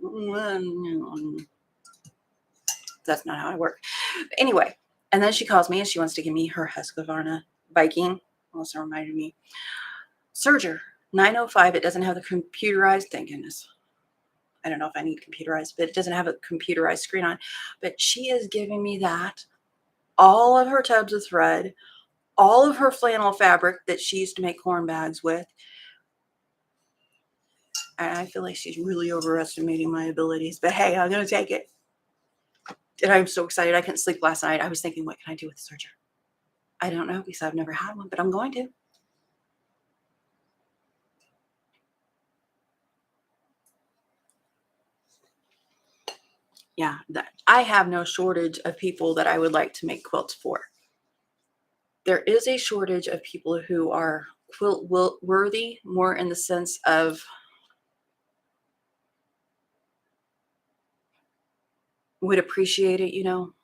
"That's not how I work." But anyway, and then she calls me and she wants to give me her Husqvarna Viking. Also reminded me, Serger 905. It doesn't have the computerized. Thank goodness. I don't know if I need computerized, but it doesn't have a computerized screen on. But she is giving me that, all of her tubs of thread, all of her flannel fabric that she used to make corn bags with. And I feel like she's really overestimating my abilities. But hey, I'm going to take it. And I'm so excited. I couldn't sleep last night. I was thinking, what can I do with the Serger? I don't know because I've never had one, but I'm going to. Yeah, I have no shortage of people that I would like to make quilts for. There is a shortage of people who are quilt worthy, more in the sense of would appreciate it. You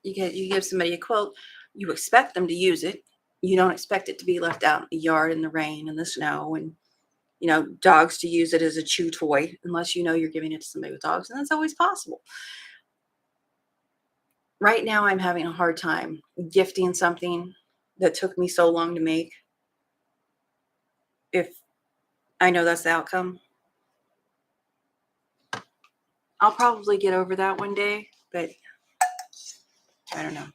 give somebody a quilt, you expect them to use it. You don't expect it to be left out in the yard in the rain and the snow, and dogs to use it as a chew toy, unless you're giving it to somebody with dogs, and that's always possible. Right now, I'm having a hard time gifting something that took me so long to make, if I know that's the outcome. I'll probably get over that one day, but I don't know.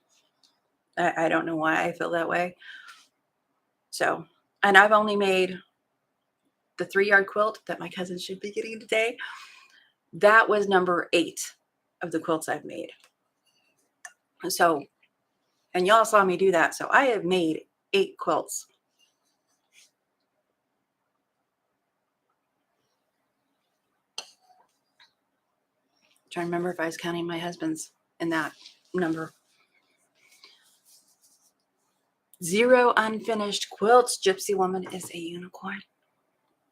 I don't know why I feel that way. So, and I've only made the 3-yard quilt that my cousin should be getting today. That was number 8 of the quilts I've made. So, and y'all saw me do that. So I have made 8 quilts. I'm trying to remember if I was counting my husband's in that number. 0 unfinished quilts. Gypsy Woman is a unicorn.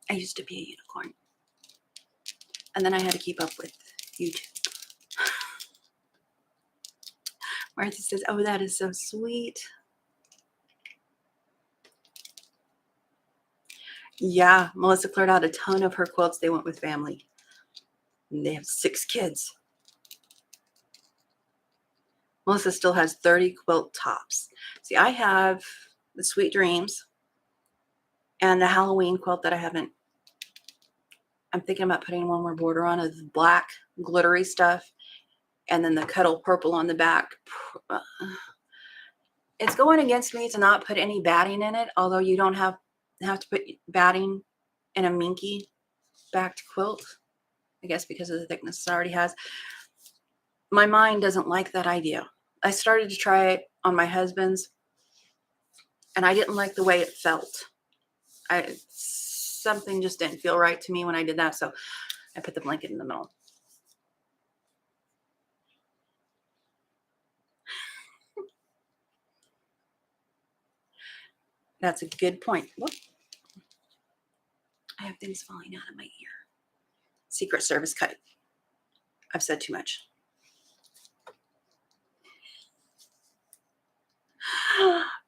I used to be a unicorn. And then I had to keep up with YouTube. Martha says, oh, that is so sweet. Yeah, Melissa cleared out a ton of her quilts. They went with family. And they have 6 kids. Melissa still has 30 quilt tops. See, I have the Sweet Dreams and the Halloween quilt that I'm thinking about putting one more border on of black glittery stuff, and then the Cuddle Purple on the back. It's going against me to not put any batting in it, although you don't have to put batting in a minky backed quilt, I guess because of the thickness it already has. My mind doesn't like that idea. I started to try it on my husband's, and I didn't like the way it felt. Something just didn't feel right to me when I did that, so I put the blanket in the middle. That's a good point. Whoop. I have things falling out of my ear. Secret Service cut. I've said too much.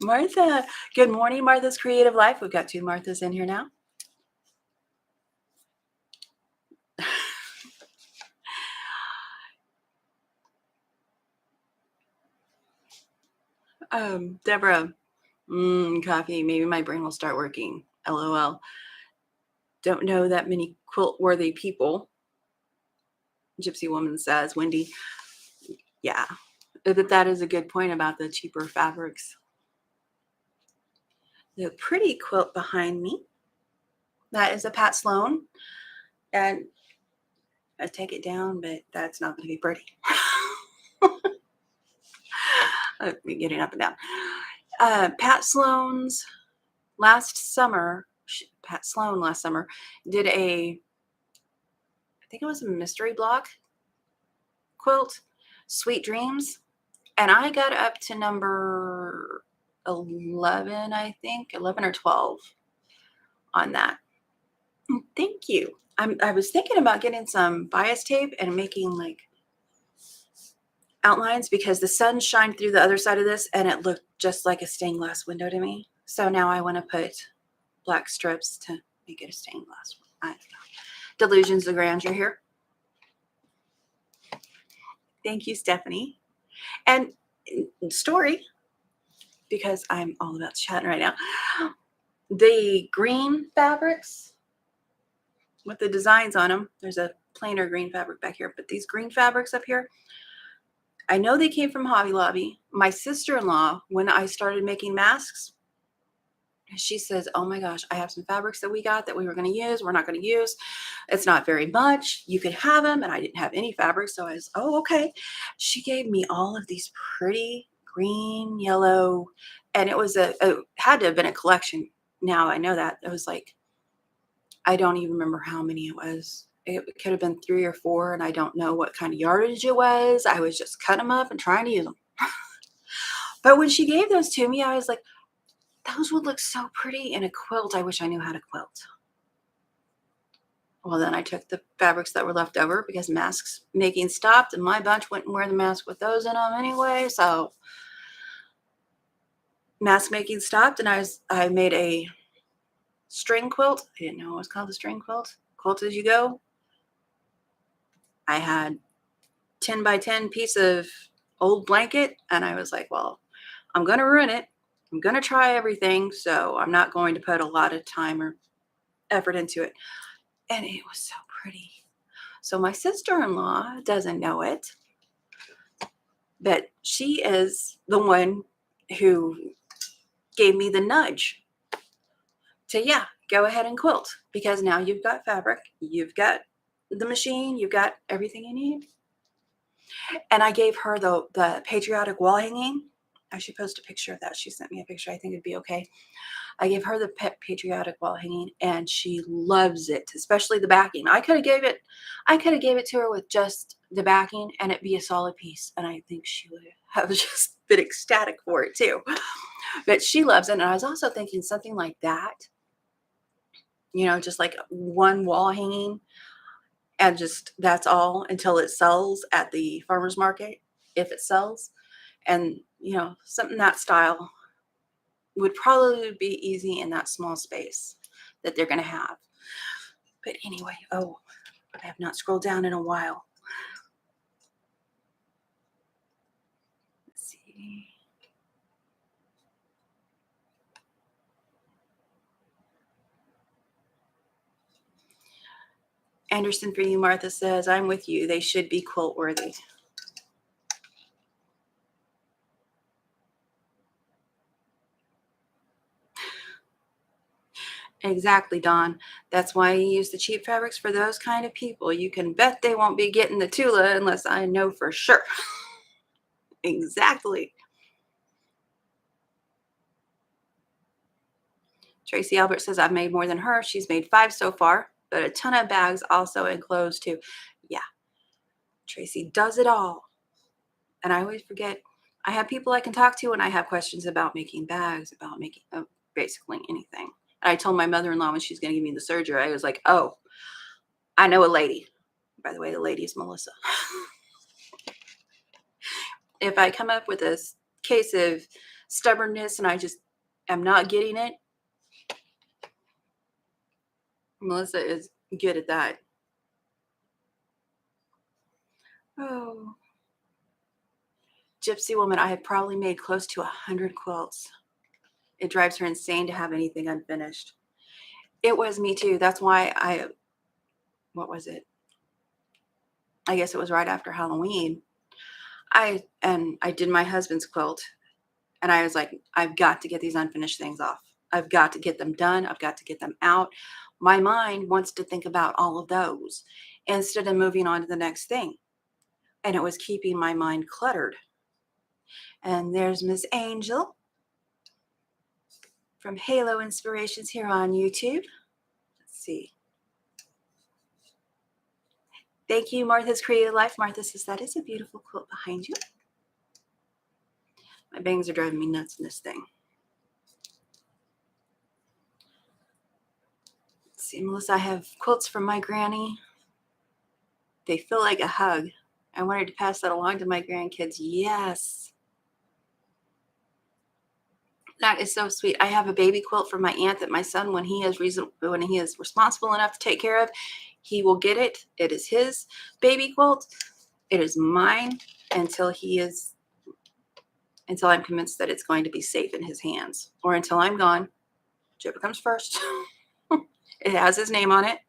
Martha. Good morning, Martha's Creative Life. We've got 2 Marthas in here now. Deborah. Coffee. Maybe my brain will start working. LOL. Don't know that many quilt-worthy people. Gypsy Woman says. Wendy. Yeah. But that is a good point about the cheaper fabrics. The pretty quilt behind me. That is a Pat Sloan. And I take it down, but that's not going to be pretty. Getting up and down. Pat Sloan last summer did I think it was a mystery block quilt, Sweet Dreams. And I got up to number 11, I think, 11 or 12 on that. Thank you. I was thinking about getting some bias tape and making like outlines because the sun shined through the other side of this and it looked just like a stained glass window to me. So now I want to put black strips to make it a stained glass one. I don't know. Delusions of Grandeur here. Thank you, Stephanie. And story, because I'm all about chatting right now. The green fabrics with the designs on them, there's a plainer green fabric back here, but these green fabrics up here, I know they came from Hobby Lobby. My sister-in-law, when I started making masks, she says, oh my gosh, I have some fabrics that we got that we were going to use. We're not going to use. It's not very much. You could have them. And I didn't have any fabric. So I was, oh, okay. She gave me all of these pretty green, yellow, and it was it had to have been a collection. Now I know that. It was like, I don't even remember how many it was. It could have been 3 or 4, and I don't know what kind of yardage it was. I was just cutting them up and trying to use them. But when she gave those to me, I was like, those would look so pretty in a quilt. I wish I knew how to quilt. Well, then I took the fabrics that were left over because masks making stopped, and my bunch wouldn't wear the mask with those in them anyway. So mask making stopped, and I made a string quilt. I didn't know it was called a string quilt. Quilt as you go. I had 10 by 10 piece of old blanket, and I was like, well, I'm going to ruin it. I'm going to try everything, so I'm not going to put a lot of time or effort into it. And it was so pretty. So my sister-in-law doesn't know it, but she is the one who gave me the nudge to, yeah, go ahead and quilt, because now you've got fabric, you've got the machine, you've got everything you need. And I gave her the patriotic wall hanging. I should post a picture of that. She sent me a picture. I think it'd be okay. I gave her the patriotic wall hanging, and she loves it, especially the backing. I could have gave it to her with just the backing, and it'd be a solid piece. And I think she would have just been ecstatic for it too. But she loves it. And I was also thinking something like that, just like one wall hanging, and just that's all until it sells at the farmer's market, if it sells. And, something that style would probably be easy in that small space that they're going to have. But anyway, I have not scrolled down in a while. see. Anderson for you, Martha says, I'm with you. They should be quilt worthy. Exactly, Dawn. That's why you use the cheap fabrics for those kind of people. You can bet they won't be getting the Tula unless I know for sure. Exactly. Tracy Albert says, I've made more than her. She's made 5 so far, but a ton of bags also and clothes too. Yeah, Tracy does it all. And I always forget, I have people I can talk to when I have questions about making bags, about making basically anything. And I told my mother-in-law when she's going to give me the surgery, I was like, oh, I know a lady. By the way, the lady is Melissa. If I come up with a case of stubbornness and I just am not getting it, Melissa is good at that. Oh, Gypsy woman, I have probably made close to 100 quilts. It drives her insane to have anything unfinished. It was me too. That's why what was it? I guess it was right after Halloween. I did my husband's quilt and I was like, I've got to get these unfinished things off. I've got to get them done. I've got to get them out. My mind wants to think about all of those instead of moving on to the next thing. And it was keeping my mind cluttered. And there's Miss Angel from Halo Inspirations here on YouTube. Let's see. Thank you, Martha's Creative Life. Martha says, that is a beautiful quilt behind you. My bangs are driving me nuts in this thing. Let's see, Melissa, I have quilts from my granny. They feel like a hug. I wanted to pass that along to my grandkids. Yes. That is so sweet. I have a baby quilt from my aunt that my son, when he is responsible enough to take care of, he will get it. It is his baby quilt. It is mine until I'm convinced that it's going to be safe in his hands, or until I'm gone. Whichever comes first. It has his name on it.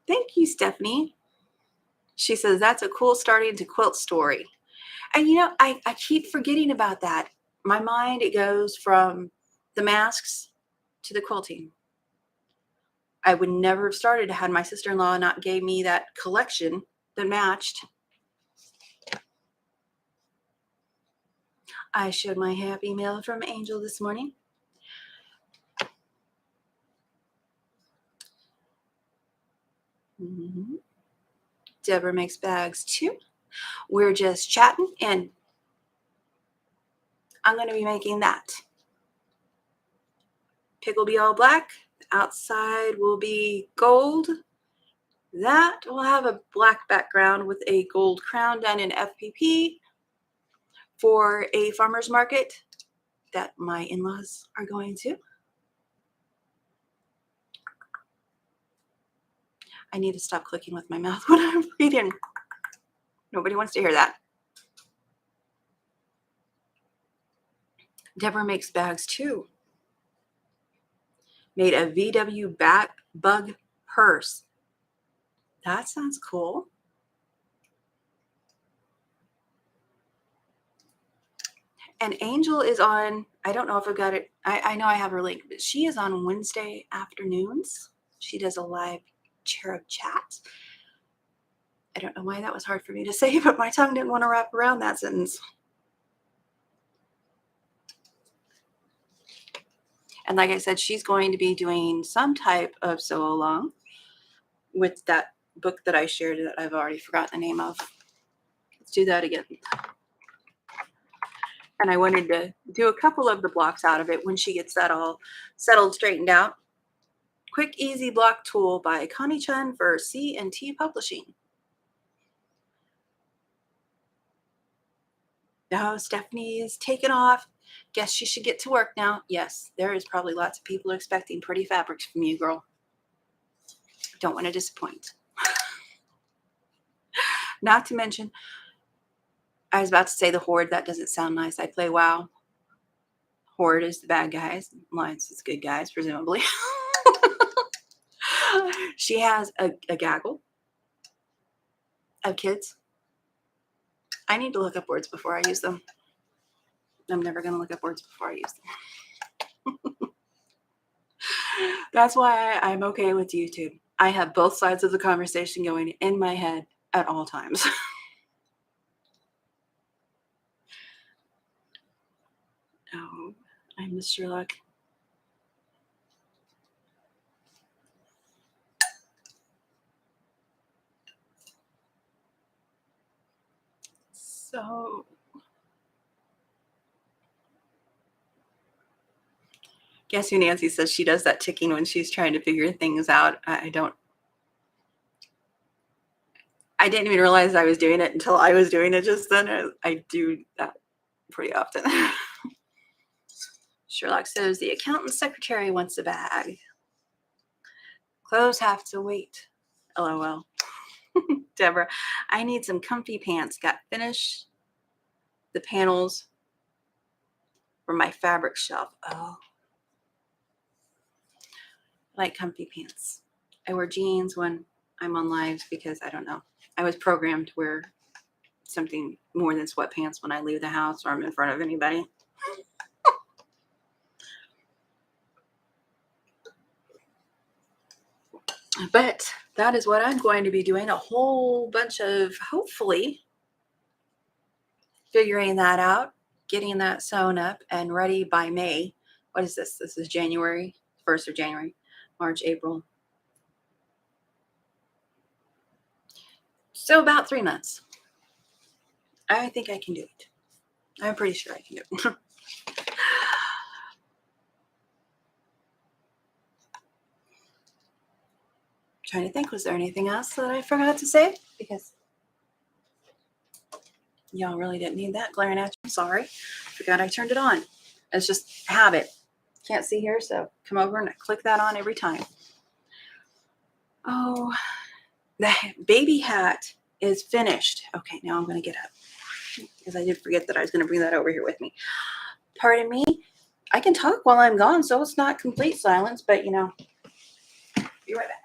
Thank you, Stephanie. She says, that's a cool starting to quilt story. And I keep forgetting about that. My mind, it goes from the masks to the quilting. I would never have started had my sister-in-law not gave me that collection that matched. I showed my happy mail from Angel this morning. Mm-hmm. Deborah makes bags too. We're just chatting, and I'm going to be making that. Pig will be all black. Outside will be gold. That will have a black background with a gold crown done in FPP for a farmer's market that my in-laws are going to. I need to stop clicking with my mouth when I'm reading. Nobody wants to hear that. Deborah makes bags too. Made a VW bug purse. That sounds cool. And Angel is on, I don't know if I've got it. I know I have her link, but she is on Wednesday afternoons. She does a live cherub chat. I don't know why that was hard for me to say, but my tongue didn't want to wrap around that sentence. And like I said, she's going to be doing some type of sew along with that book that I shared that I've already forgotten the name of. Let's do that again. And I wanted to do a couple of the blocks out of it when she gets that all settled, straightened out. Quick, Easy Block Tool by Connie Chun for C&T Publishing. Now Stephanie is taken off. Guess she should get to work now. Yes, there is probably lots of people expecting pretty fabrics from you, girl. Don't want to disappoint. Not to mention, I was about to say the Horde. That doesn't sound nice. I play WoW. Horde is the bad guys. Lance is good guys, presumably. She has a gaggle of kids. I need to look up words before I use them. I'm never going to look up words before I use them. That's why I'm okay with YouTube. I have both sides of the conversation going in my head at all times. Oh, I miss Sherlock. So, guess who Nancy says she does that ticking when she's trying to figure things out? I didn't even realize I was doing it until I was doing it just then. I do that pretty often. Sherlock says the accountant secretary wants a bag. Clothes have to wait. LOL. Deborah, I need some comfy pants. Got finished the panels for my fabric shelf. Oh, I like comfy pants. I wear jeans when I'm on lives because I don't know. I was programmed to wear something more than sweatpants when I leave the house or I'm in front of anybody. But that is what I'm going to be doing. A whole bunch of, hopefully, figuring that out, getting that sewn up and ready by May. What is this? This is January, 1st of January, March, April. So about 3 months. I think I can do it. I'm pretty sure I can do it. Trying to think, was there anything else that I forgot to say? Because y'all really didn't need that glaring at you. Sorry. Forgot I turned it on. It's just habit. Can't see here, so come over and I click that on every time. Oh, the baby hat is finished. Okay, now I'm going to get up because I did forget that I was going to bring that over here with me. Pardon me. I can talk while I'm gone, so it's not complete silence, but you know, be right back.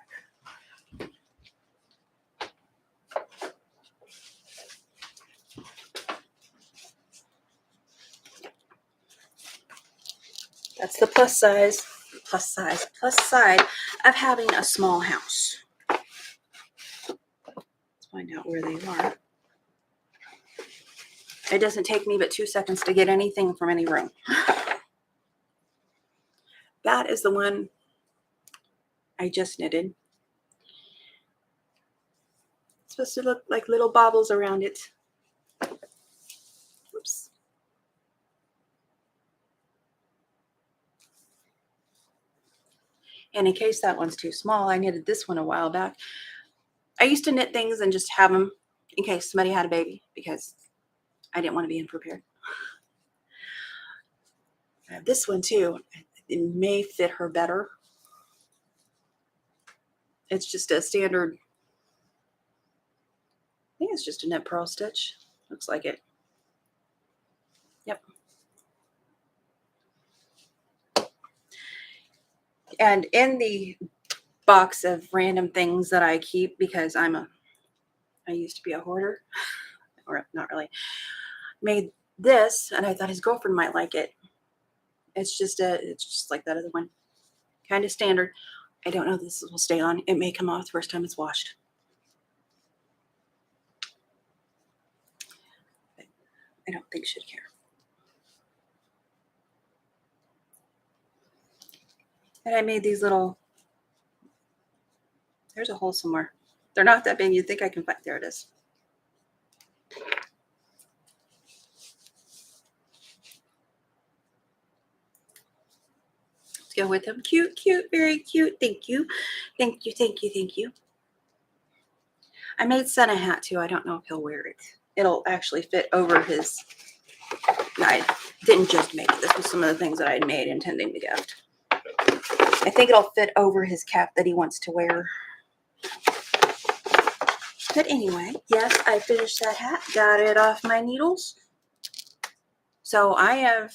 That's the plus side of having a small house. Let's find out where they are. It doesn't take me but 2 seconds to get anything from any room. That is the one I just knitted. It's supposed to look like little baubles around it. Oops. And in case that one's too small, I knitted this one a while back. I used to knit things and just have them in case somebody had a baby because I didn't want to be unprepared. I have this one too. It may fit her better. It's just a standard, I think it's just a knit purl stitch. Looks like it. Yep. And in the box of random things that I keep because I used to be a hoarder, or not really, made this, and I thought his girlfriend might like it. It's just like that other one, kind of standard. I don't know if this will stay on. It may come off the first time it's washed. But I don't think she'd care. And I made these little, there's a hole somewhere. They're not that big. You'd think I can find, there it is. Let's go with them. Cute, cute, very cute. Thank you. Thank you, thank you, thank you. I made Son a hat too. I don't know if he'll wear it. It'll actually fit over his, I didn't just make it. This was some of the things that I had made intending to gift. I think it'll fit over his cap that he wants to wear. But anyway, yes, I finished that hat, got it off my needles. So I have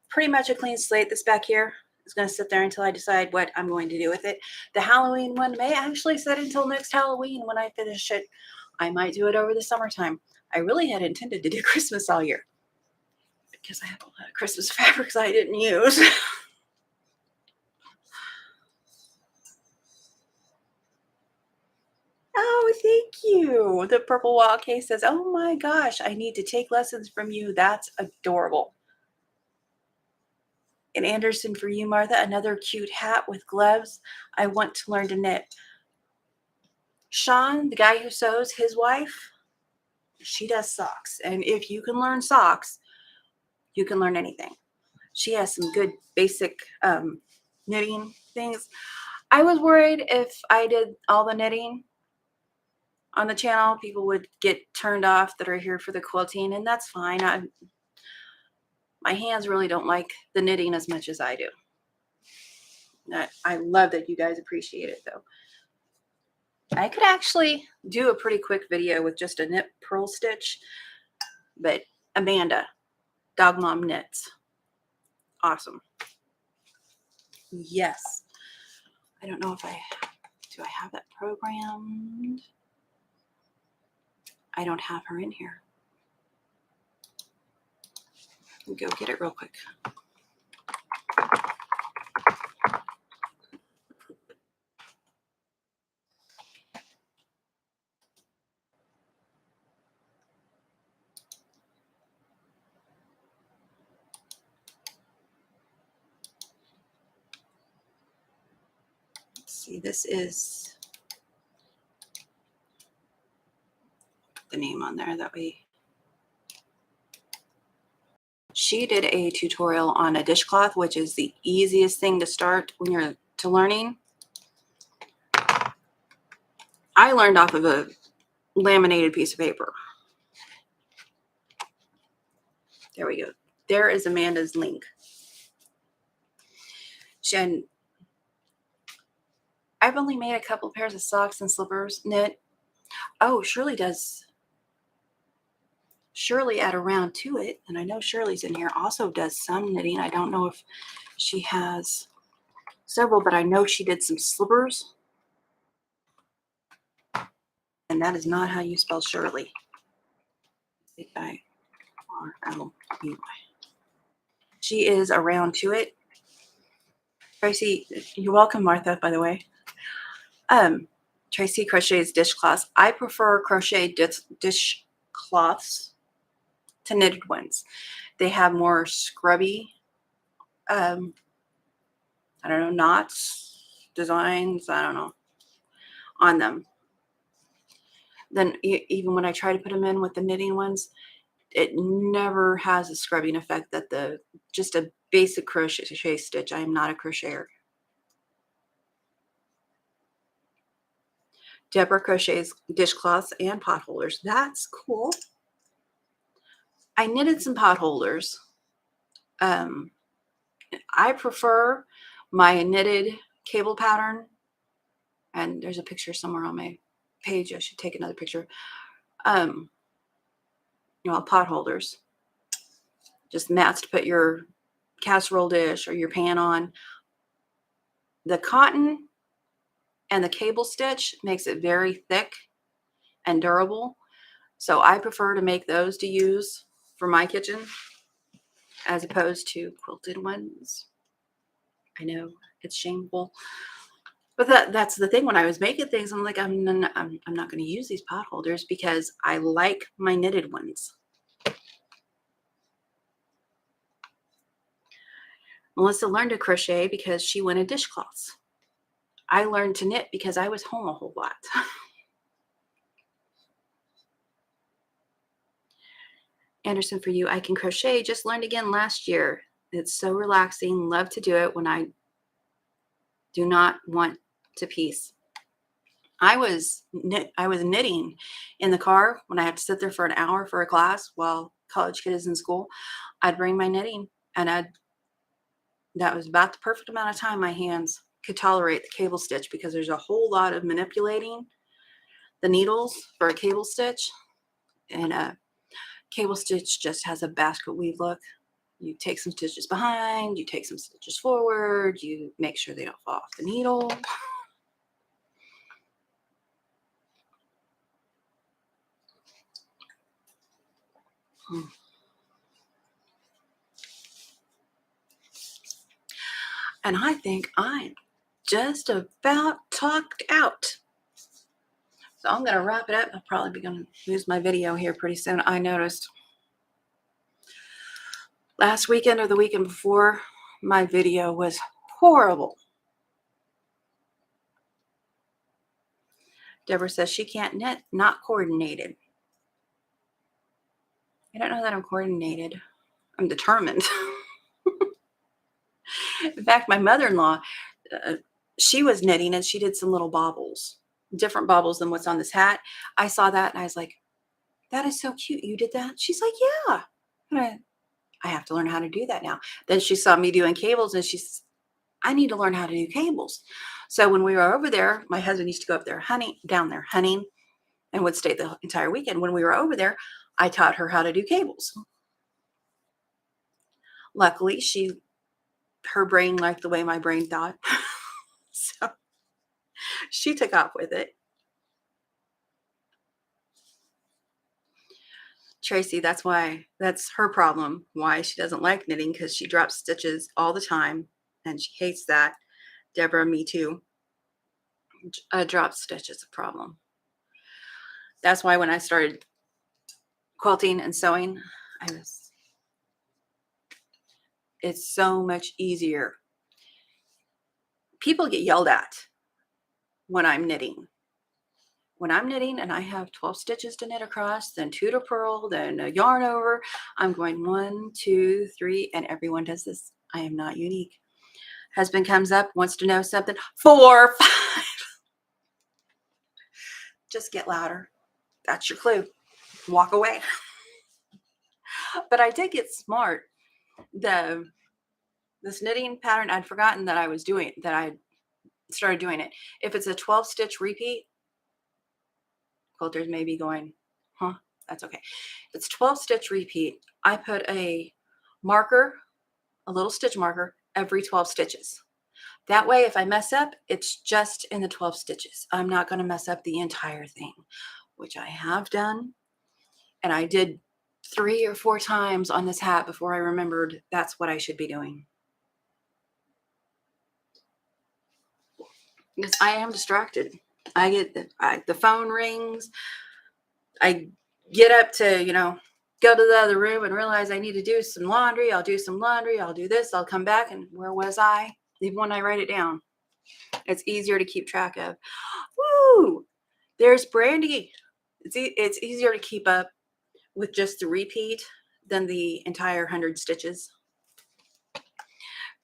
pretty much a clean slate. This back here is going to sit there until I decide what I'm going to do with it. The Halloween one may actually sit until next Halloween when I finish it. I might do it over the summertime. I really had intended to do Christmas all year because I have a lot of Christmas fabrics I didn't use. Oh, thank you. The purple wild case says, oh my gosh, I need to take lessons from you. That's adorable. And Anderson, for you, Martha, another cute hat with gloves. I want to learn to knit. Sean, the guy who sews, his wife, she does socks. And if you can learn socks, you can learn anything. She has some good basic knitting things. I was worried if I did all the knitting on the channel, people would get turned off that are here for the quilting, and that's fine. My hands really don't like the knitting as much as I do. I love that you guys appreciate it, though. I could actually do a pretty quick video with just a knit purl stitch, but Amanda, Dog Mom Knits. Awesome. Yes. I don't know if do I have that programmed? I don't have her in here. Let me go get it real quick. Let's see, this is the name on there that we. She did a tutorial on a dishcloth, which is the easiest thing to start when you're learning. I learned off of a laminated piece of paper. There we go. There is Amanda's link. I've only made a couple pairs of socks and slippers knit. Oh, Shirley does. Shirley at around to it, and I know Shirley's in here, also does some knitting. I don't know if she has several, but I know she did some slippers. And that is not how you spell Shirley. H-I-R-L-E-Y. She is around to it. Tracy, you're welcome, Martha, by the way. Tracy crochets dishcloths. I prefer crochet dishcloths to knitted ones. They have more scrubby, I don't know, knots, designs, I don't know, on them. Then even when I try to put them in with the knitting ones, it never has a scrubbing effect that just a basic crochet stitch. I am not a crocheter. Deborah crochets dishcloths and pot holders. That's cool. I knitted some pot holders. I prefer my knitted cable pattern. And there's a picture somewhere on my page. I should take another picture. Pot holders. Just mats to put your casserole dish or your pan on. The cotton and the cable stitch makes it very thick and durable. So I prefer to make those to use for my kitchen as opposed to quilted ones. I know it's shameful, but that's the thing. When I was making things, I'm like, I'm not going to use these pot holders because I like my knitted ones. Melissa learned to crochet because she wanted dishcloths. I learned to knit because I was home a whole lot. Anderson, for you, I can crochet. Just learned again last year. It's so relaxing. Love to do it when I do not want to piece. I was knitting in the car when I had to sit there for an hour for a class while college kid is in school. I'd bring my knitting, and that was about the perfect amount of time my hands could tolerate the cable stitch because there's a whole lot of manipulating the needles for a cable stitch, and a cable stitch just has a basket weave look. You take some stitches behind, you take some stitches forward, you make sure they don't fall off the needle. And I think I'm just about talked out. So I'm going to wrap it up. I'll probably be going to lose my video here pretty soon. I noticed last weekend or the weekend before, my video was horrible. Deborah says she can't knit, not coordinated. I don't know that I'm coordinated. I'm determined. In fact, my mother-in-law, she was knitting and she did some little baubles, different baubles than what's on this hat. I saw that and I was like, that is so cute. You did that? She's like, yeah. And I have to learn how to do that now. Then she saw me doing cables and she's, I need to learn how to do cables. So when we were over there, my husband used to go up there down there hunting, and would stay the entire weekend. When we were over there, I taught her how to do cables. Luckily, her brain liked the way my brain thought. So she took off with it. Tracy, that's her problem, why she doesn't like knitting, because she drops stitches all the time and she hates that. Deborah, me too. A drop stitch is a problem. That's why when I started quilting and sewing, it's so much easier. People get yelled at when I'm knitting. When I'm knitting and I have 12 stitches to knit across, then 2 to purl, then a yarn over, I'm going 1, 2, 3, and everyone does this. I am not unique. Husband comes up, wants to know something, 4, 5. Just get louder. That's your clue. Walk away. But I did get smart. This knitting pattern, I'd forgotten that I was doing, that I started doing it. If it's a 12 stitch repeat, quilters may be going, huh, that's okay. If it's 12 stitch repeat, I put a marker, a little stitch marker every 12 stitches. That way, if I mess up, it's just in the 12 stitches. I'm not going to mess up the entire thing, which I have done. And I did 3 or 4 times on this hat before I remembered that's what I should be doing. Because I am distracted. I get the phone rings. I get up to, go to the other room and realize I need to do some laundry. I'll do some laundry. I'll do this. I'll come back and where was I? Even when I write it down, it's easier to keep track of. Woo! There's Brandy. It's easier to keep up with just the repeat than the entire 100 stitches.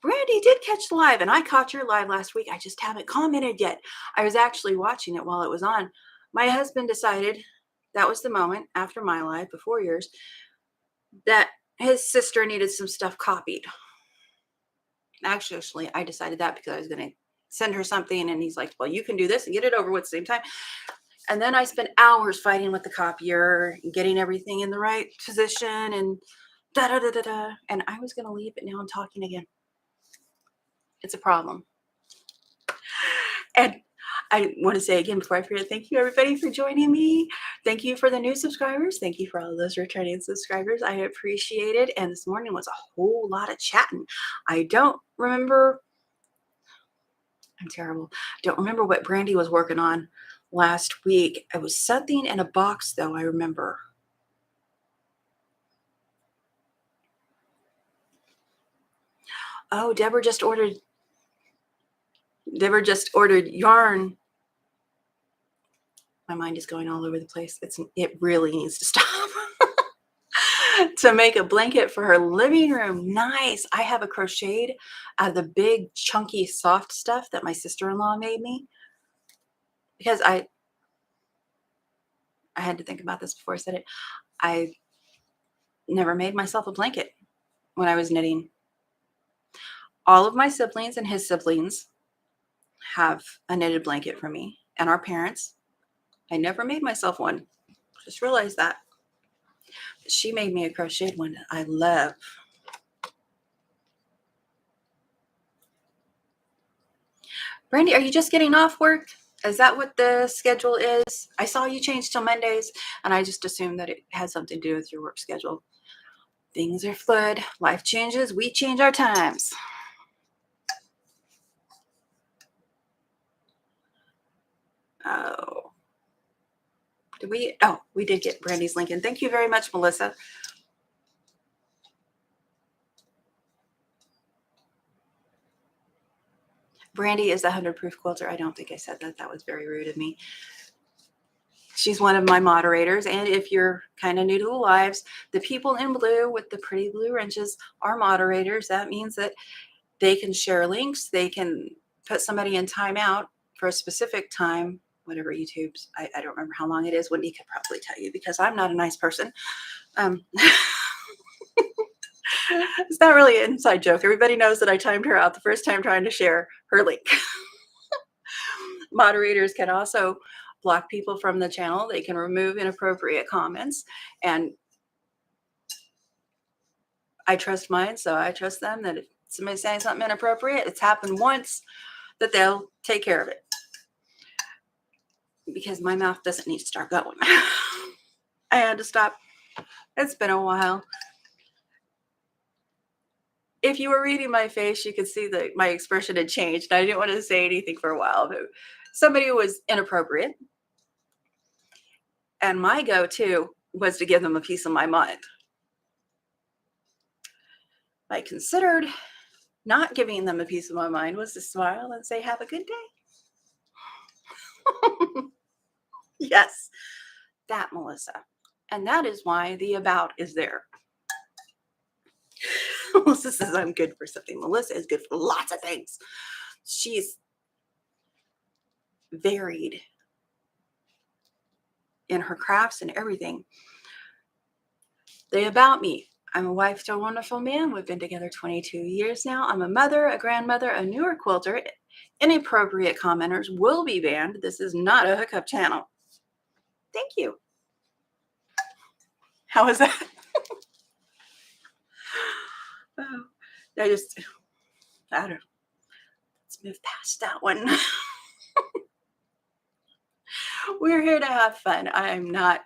Brandy did catch the live, and I caught your live last week. I just haven't commented yet. I was actually watching it while it was on. My husband decided that was the moment after my live, before yours, that his sister needed some stuff copied. Actually, I decided that because I was going to send her something, and he's like, well, you can do this and get it over with at the same time. And then I spent hours fighting with the copier and getting everything in the right position and da-da-da-da-da. And I was going to leave it. Now I'm talking again. It's a problem. And I want to say again before I forget, thank you everybody for joining me. Thank you for the new subscribers. Thank you for all those returning subscribers. I appreciate it. And this morning was a whole lot of chatting. I don't remember. I'm terrible. Don't remember what Brandy was working on last week. It was something in a box though, I remember. Oh, Deborah just ordered yarn. My mind is going all over the place. It really needs to stop. To make a blanket for her living room. Nice. I have a crocheted out of the big, chunky, soft stuff that my sister-in-law made me. Because I had to think about this before I said it. I never made myself a blanket when I was knitting. All of my siblings and his siblings have a knitted blanket for me, and our parents. I never made myself one. Just realized that. She made me a crocheted one that I love. Brandy, are you just getting off work? Is that what the schedule is? I saw you change till Mondays, and I just assumed that it had something to do with your work schedule. Things are fluid. Life changes. We change our times. Oh. We did get Brandy's link in. Thank you very much, Melissa. Brandy is a 100-proof quilter. I don't think I said that. That was very rude of me. She's one of my moderators. And if you're kind of new to the lives, the people in blue with the pretty blue wrenches are moderators. That means that they can share links. They can put somebody in timeout for a specific time, whatever YouTube's. I don't remember how long it is. Wendy could probably tell you because I'm not a nice person. It's not really an inside joke. Everybody knows that I timed her out the first time trying to share her link. Moderators can also block people from the channel. They can remove inappropriate comments. And I trust mine, so I trust them that if somebody's saying something inappropriate, it's happened once, that they'll take care of it. Because my mouth doesn't need to start going. I had to stop. It's been a while. If you were reading my face, you could see that my expression had changed. I didn't want to say anything for a while, but somebody was inappropriate. And my go-to was to give them a piece of my mind. I considered not giving them a piece of my mind was to smile and say, have a good day. Yes, that, Melissa. And that is why the about is there. Melissa says I'm good for something. Melissa is good for lots of things. She's varied in her crafts and everything. The about me. I'm a wife to a wonderful man. We've been together 22 years now. I'm a mother, a grandmother, a newer quilter. Inappropriate commenters will be banned. This is not a hookup channel. Thank you. How was that? Oh, I don't know. Let's move past that one. We're here to have fun. I'm not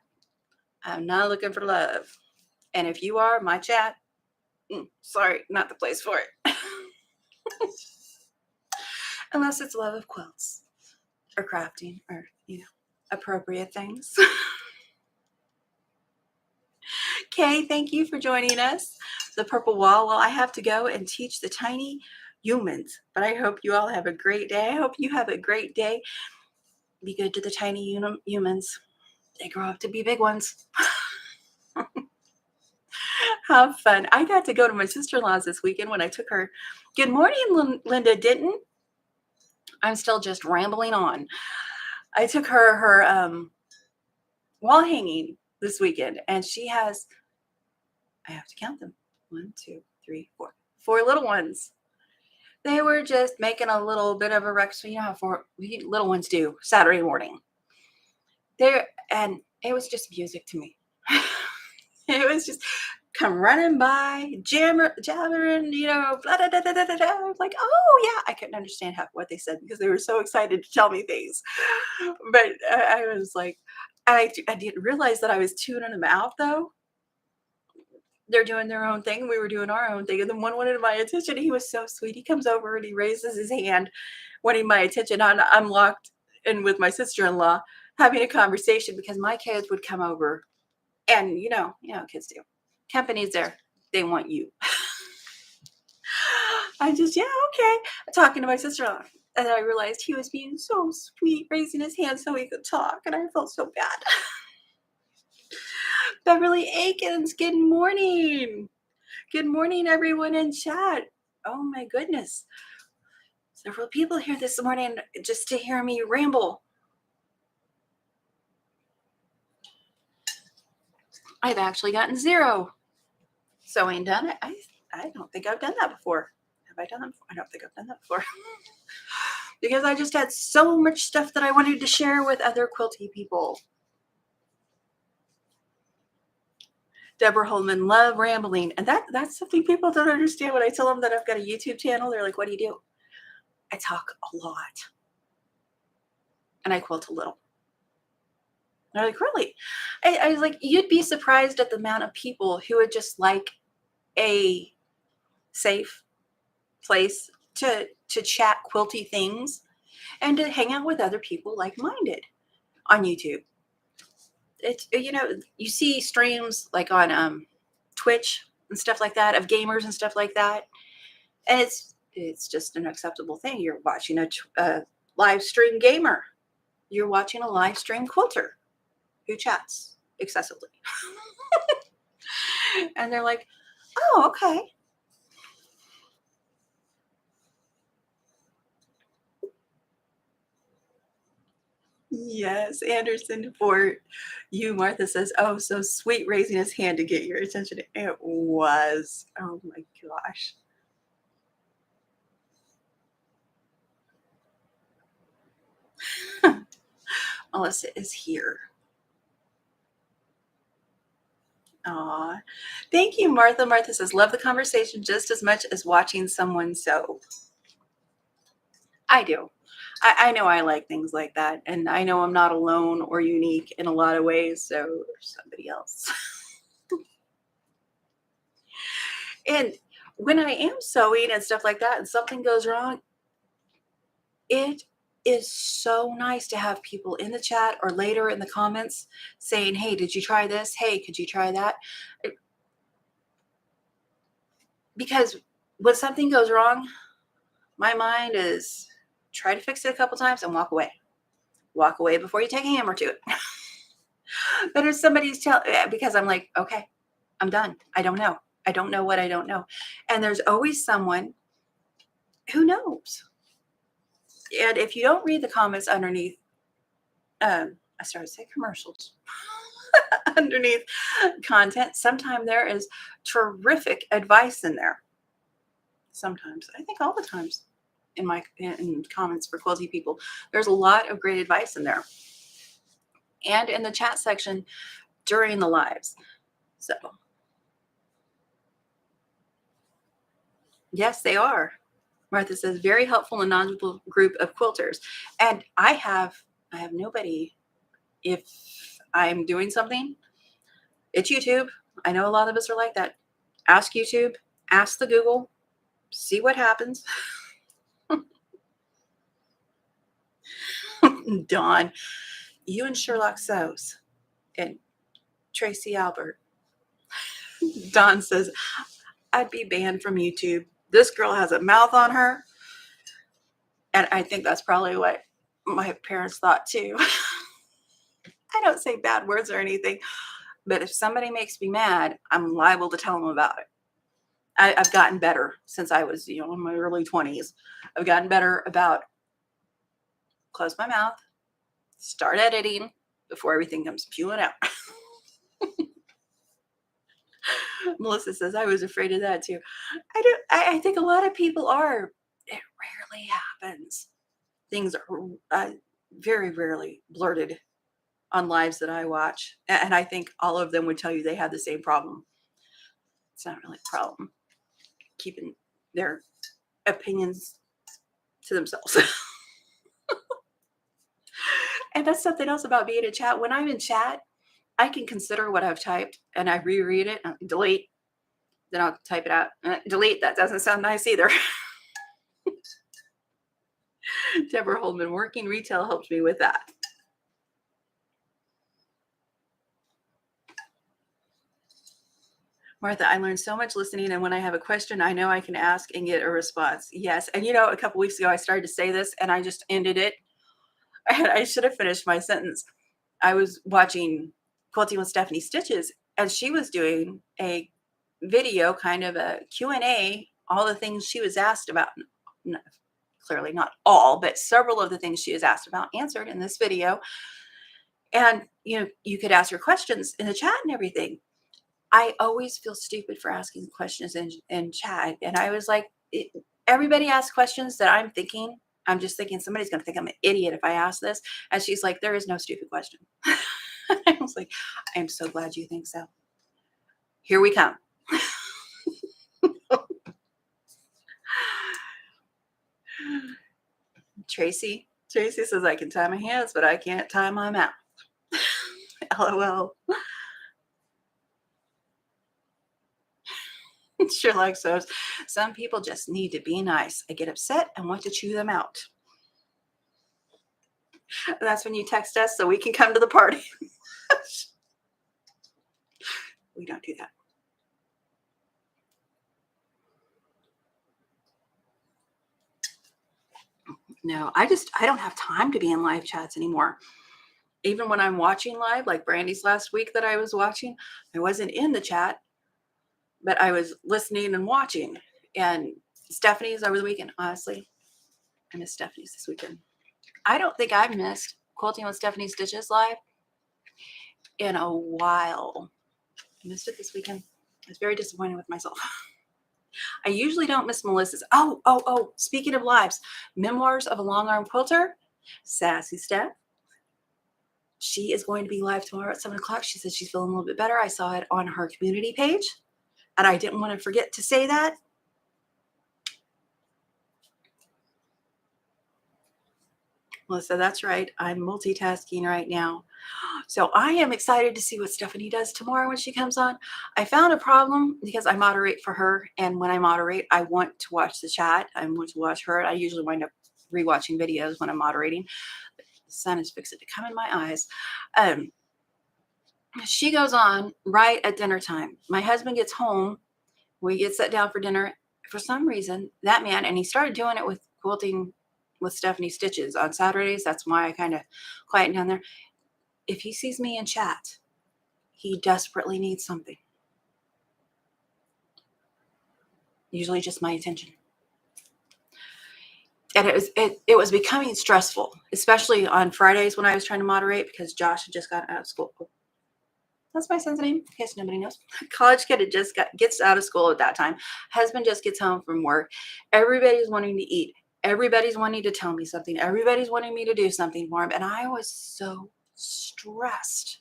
looking for love. And if you are, my chat, sorry, not the place for it. Unless it's love of quilts or crafting or, appropriate things. Kay, thank you for joining us. The purple wall. Well, I have to go and teach the tiny humans, but I hope you all have a great day. I hope you have a great day. Be good to the tiny humans. They grow up to be big ones. Have fun. I got to go to my sister-in-law's this weekend when I took her. Good morning, Linda Denton. I'm still just rambling on. I took her wall hanging this weekend, and she has, I have to count them. 1, 2, 3, 4. 4 little ones. They were just making a little bit of a wreck. So you know how 4 little ones do Saturday morning. And it was just music to me. It was just come running by, jabbering, blah, da, da, da, da, da, da. I was like, oh yeah. I couldn't understand what they said because they were so excited to tell me things. But I was like, I didn't realize that I was tuning them out though. They're doing their own thing. We were doing our own thing. And then one wanted my attention. He was so sweet. He comes over and he raises his hand, wanting my attention. I'm locked in with my sister-in-law having a conversation because my kids would come over. And you know kids do. Company's there. They want you. I just, okay. Talking to my sister-in-law. And I realized he was being so sweet, raising his hand so he could talk. And I felt so bad. Beverly Aikens, good morning. Good morning, everyone in chat. Oh my goodness. Several people here this morning just to hear me ramble. I've actually gotten 0 sewing done. I don't think I've done that before. Have I done that before? I don't think I've done that before. because I just had so much stuff that I wanted to share with other quilty people. Deborah Holman, love rambling. And that's something people don't understand. When I tell them that I've got a YouTube channel, they're like, what do you do? I talk a lot. And I quilt a little. They're like, really? I was like, you'd be surprised at the amount of people who would just like a safe place to chat quilty things and to hang out with other people like-minded on YouTube. It's, you see streams like on Twitch and stuff like that of gamers and stuff like that, and it's just an acceptable thing. You're watching a live stream gamer. You're watching a live stream quilter who chats excessively. And they're like, oh, okay. Yes, Anderson, for you, Martha says, oh, so sweet, raising his hand to get your attention. It was. Oh my gosh. Melissa is here. Aw. Thank you, Martha. Martha says, love the conversation just as much as watching someone sew. I do. I know I like things like that. And I know I'm not alone or unique in a lot of ways. So there's somebody else. And when I am sewing and stuff like that and something goes wrong, it is so nice to have people in the chat or later in the comments saying, hey, did you try this? Hey, could you try that? Because when something goes wrong, my mind is try to fix it a couple times and walk away. Walk away before you take a hammer to it. But if somebody's because I'm like, okay, I'm done. I don't know. I don't know what I don't know. And there's always someone who knows. And if you don't read the comments underneath, I started to say commercials. Underneath content, sometimes there is terrific advice in there. Sometimes, I think all the times in comments for quilty people, there's a lot of great advice in there. And in the chat section during the lives. So yes, they are. Martha says, very helpful and knowledgeable group of quilters. And I have nobody. If I'm doing something, it's YouTube. I know a lot of us are like that. Ask YouTube, ask the Google, see what happens. Dawn, you and Sherlock Sews and Tracy Albert. Dawn says, I'd be banned from YouTube. This girl has a mouth on her. And I think that's probably what my parents thought too. I don't say bad words or anything, but if somebody makes me mad, I'm liable to tell them about it. I've gotten better since I was, in my early 20s. I've gotten better about close my mouth, start editing before everything comes spewing out. Melissa says, I was afraid of that too. I think a lot of people are. It rarely happens. Things are very rarely blurted on lives that I watch. And I think all of them would tell you they have the same problem. It's not really a problem. Keeping their opinions to themselves. And that's something else about being in chat. When I'm in chat, I can consider what I've typed and I reread it, delete, then I'll type it out. Delete, that doesn't sound nice either. Deborah Holman, working retail helped me with that. Martha, I learned so much listening, and when I have a question, I know I can ask and get a response. Yes, and a couple weeks ago, I started to say this, and I just ended it. And I should have finished my sentence. I was watching Quilting with Stephanie Stitches, and she was doing a video, kind of a Q&A, all the things she was asked about. No, clearly not all, but several of the things she was asked about answered in this video. And, you could ask your questions in the chat and everything. I always feel stupid for asking questions in chat. And I was like, everybody asks questions that I'm thinking I'm just thinking somebody's going to think I'm an idiot if I ask this. And she's like, there is no stupid question. I was like, I am so glad you think so. Here we come. Tracy says I can tie my hands, but I can't tie my mouth. LOL. Sherlock says, some people just need to be nice. I get upset and want to chew them out. That's when you text us so we can come to the party. We don't do that. No, I don't have time to be in live chats anymore. Even when I'm watching live, like Brandy's last week that I was watching, I wasn't in the chat, but I was listening and watching. And Stephanie's over the weekend. Honestly, I miss Stephanie's this weekend. I don't think I've missed Quilting with Stephanie Stitches live in a while. I missed it this weekend. I was very disappointed with myself. I usually don't miss Melissa's. Oh, speaking of lives, Memoirs of a Long Arm Quilter, Sassy Steph. She is going to be live tomorrow at 7 o'clock. She said she's feeling a little bit better. I saw it on her community page, and I didn't want to forget to say that. Melissa, that's right. I'm multitasking right now. So I am excited to see what Stephanie does tomorrow when she comes on. I found a problem because I moderate for her. And when I moderate, I want to watch the chat. I want to watch her. I usually wind up rewatching videos when I'm moderating. The sun is fixing to come in my eyes. She goes on right at dinner time. My husband gets home. We get set down for dinner. For some reason, that man, and he started doing it with Quilting with Stephanie Stitches on Saturdays. That's why I kind of quieten down there. If he sees me in chat, he desperately needs something. Usually just my attention. And it was becoming stressful, especially on Fridays when I was trying to moderate because Josh had just gotten out of school. That's my son's name, in case nobody knows. College kid gets out of school at that time. Husband just gets home from work. Everybody's wanting to eat. Everybody's wanting to tell me something. Everybody's wanting me to do something for him. And I was so stressed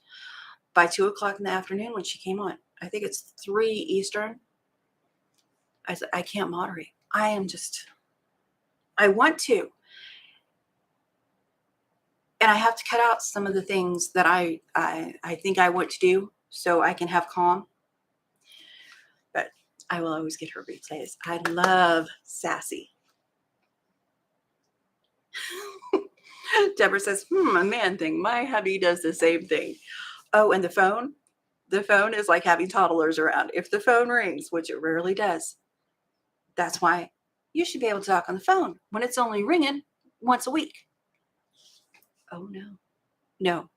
by 2 o'clock in the afternoon when she came on. I think it's 3 Eastern. I said, I can't moderate. I want to. And I have to cut out some of the things that I think I want to do so I can have calm. But I will always get her replays. I love Sassy. Deborah says, a man thing. My hubby does the same thing. Oh, and the phone is like having toddlers around. If the phone rings, which it rarely does, that's why you should be able to talk on the phone when it's only ringing once a week. Oh, no.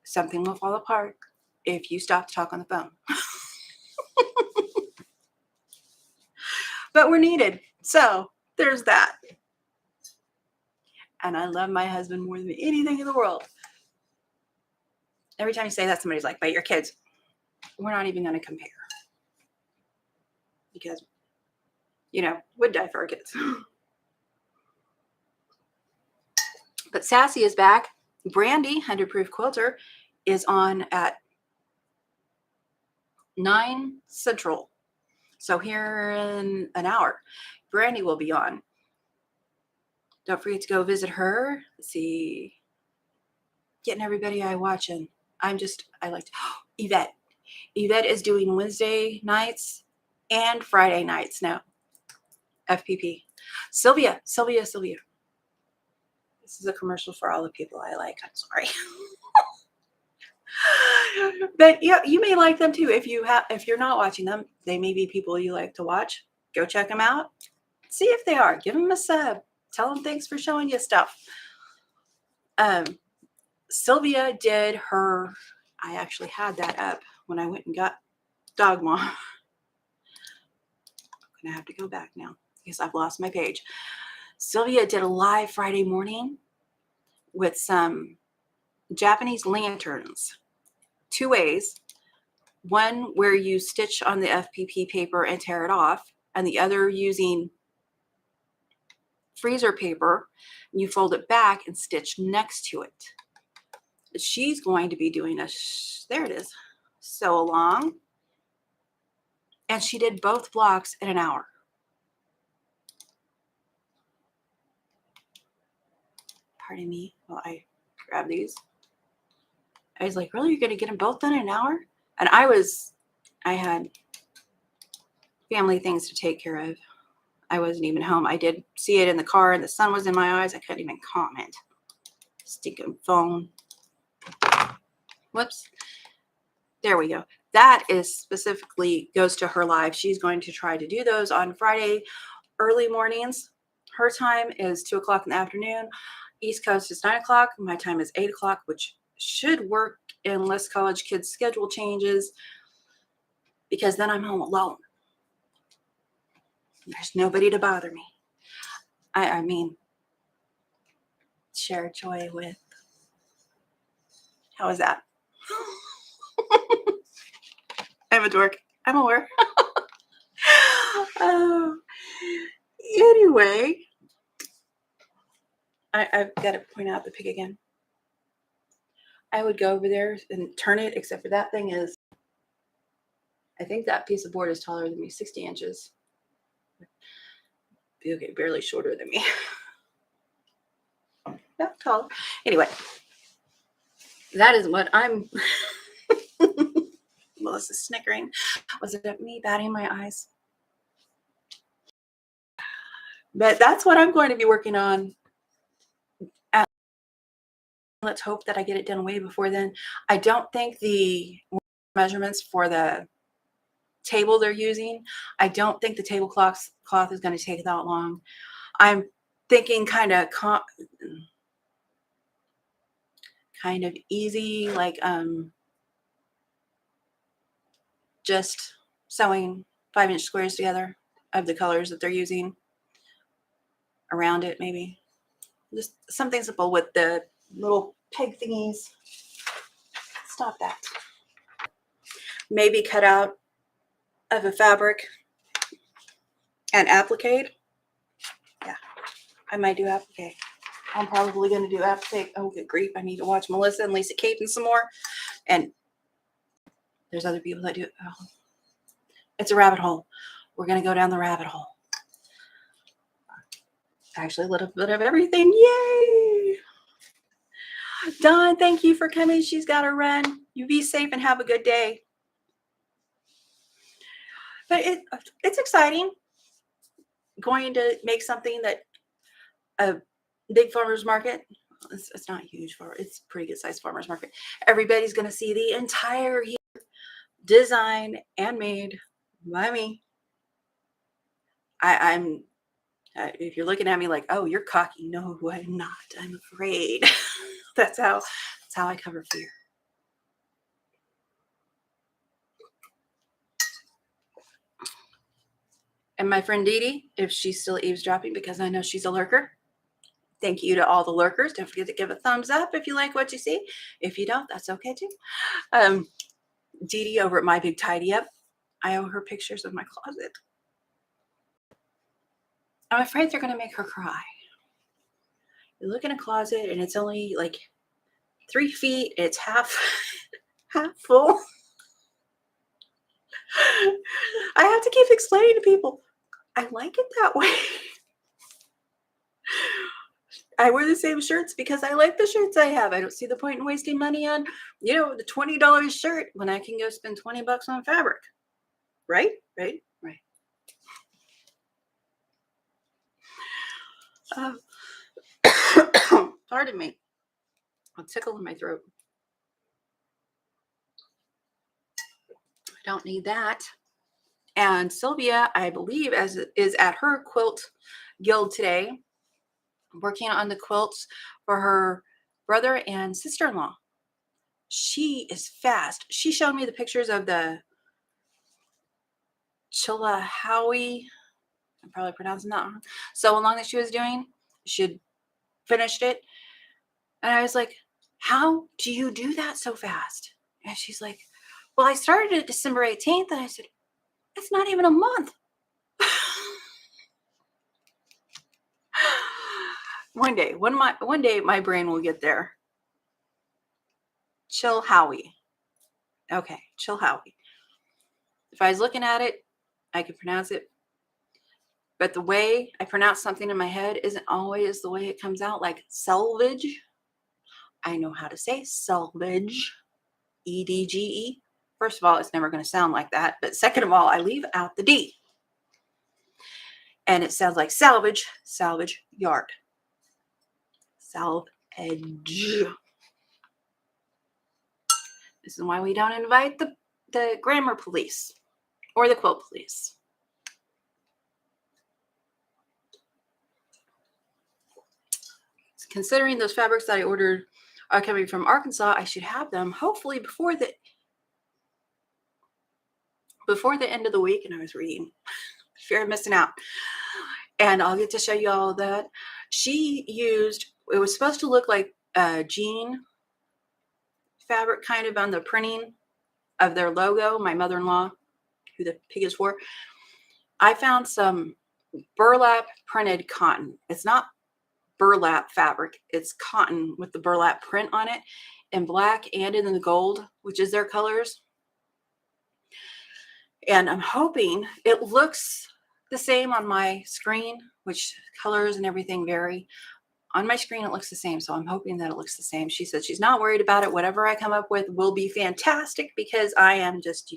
Something will fall apart if you stop to talk on the phone. But we're needed. So there's that. And I love my husband more than anything in the world. Every time you say that, somebody's like, but your kids, we're not even going to compare. Because, would die for our kids. But Sassy is back. Brandy, 100 Proof Quilter, is on at 9 Central. So here in an hour, Brandy will be on. Don't forget to go visit her. Let's see. Getting everybody I watching. I like to. Yvette. Yvette is doing Wednesday nights and Friday nights now. FPP. Sylvia. This is a commercial for all the people I like. I'm sorry. But yeah, you may like them too. If you're not watching them, they may be people you like to watch. Go check them out. See if they are. Give them a sub. Tell them thanks for showing you stuff. Sylvia did her. I actually had that up when I went and got Dogma. I'm gonna have to go back now because I've lost my page. Sylvia did a live Friday morning with some Japanese lanterns. 2 ways. One where you stitch on the FPP paper and tear it off, and the other using freezer paper, and you fold it back and stitch next to it. She's going to be doing there it is, sew along. And she did both blocks in an hour. Pardon me while I grab these. I was like, really? You're going to get them both done in an hour? And I had family things to take care of. I wasn't even home. I did see it in the car and the sun was in my eyes. I couldn't even comment. Stinking phone. Whoops. There we go. That is specifically goes to her live. She's going to try to do those on Friday early mornings. Her time is 2 o'clock in the afternoon. East Coast is 9 o'clock. My time is 8 o'clock, which should work unless college kids' schedule changes, because then I'm home alone. There's nobody to bother me. I mean, share joy with. How is that? I'm a dork. I'm aware. Anyway, I've got to point out the pig again. I would go over there and turn it, except for that thing is, I think that piece of board is taller than me, 60 inches. Okay, barely shorter than me. Not tall. Anyway, that is what I'm. Melissa's snickering. Was it me batting my eyes? But that's what I'm going to be working on. Let's hope that I get it done way before then. I don't think the measurements for the table they're using, I don't think the tablecloth is going to take that long. I'm thinking kind of easy, like just sewing 5-inch squares together of the colors that they're using around it, maybe. Just something simple with the little peg thingies. Stop that. Maybe cut out of a fabric and applique. Yeah, I might do applique. I'm probably going to do applique. Oh, good grief. I need to watch Melissa and Lisa Caton some more. And there's other people that do it. Oh, it's a rabbit hole. We're going to go down the rabbit hole. Actually, a little bit of everything. Yay! Dawn, thank you for coming. She's got to run. You be safe and have a good day. But it's exciting going to make something that a big farmer's market. It's not huge it's pretty good sized farmer's market. Everybody's going to see the entire year designed and made by me. I'm if you're looking at me like, oh, you're cocky. No, I'm not. I'm afraid. That's how I cover fear. And my friend Dee Dee, if she's still eavesdropping, because I know she's a lurker. Thank you to all the lurkers. Don't forget to give a thumbs up if you like what you see. If you don't, that's okay too. Dee Dee over at My Big Tidy Up. I owe her pictures of my closet. I'm afraid they're going to make her cry. You look in a closet and it's only like 3 feet. It's half full. I have to keep explaining to people, I like it that way. I wear the same shirts because I like the shirts I have. I don't see the point in wasting money on, the $20 shirt when I can go spend $20 on fabric. Right? Pardon me. A tickle in my throat. I don't need that. And Sylvia, I believe, is at her quilt guild today, working on the quilts for her brother and sister-in-law. She is fast. She showed me the pictures of the Chilahowie, I'm probably pronouncing that wrong, so long that she was doing. She had finished it. And I was like, how do you do that so fast? And she's like, well, I started it December 18th. And I said, it's not even a month. One day my brain will get there. Chill Howie. Okay, Chill Howie. If I was looking at it, I could pronounce it. But the way I pronounce something in my head isn't always the way it comes out. Like selvage. I know how to say selvage. EDGE. First of all, it's never going to sound like that. But second of all, I leave out the D. And it sounds like salvage yard. Salvage. This is why we don't invite the grammar police or the quilt police. Considering those fabrics that I ordered are coming from Arkansas, I should have them hopefully before the end of the week. And I was reading, fear of missing out. And I'll get to show you all that. She used, it was supposed to look like jean fabric kind of on the printing of their logo. My mother-in-law, who the pig is for, I found some burlap printed cotton. It's not burlap fabric. It's cotton with the burlap print on it in black and in the gold, which is their colors. And I'm hoping it looks the same on my screen, which colors and everything vary. On my screen, it looks the same. So I'm hoping that it looks the same. She said she's not worried about it. Whatever I come up with will be fantastic because I am just,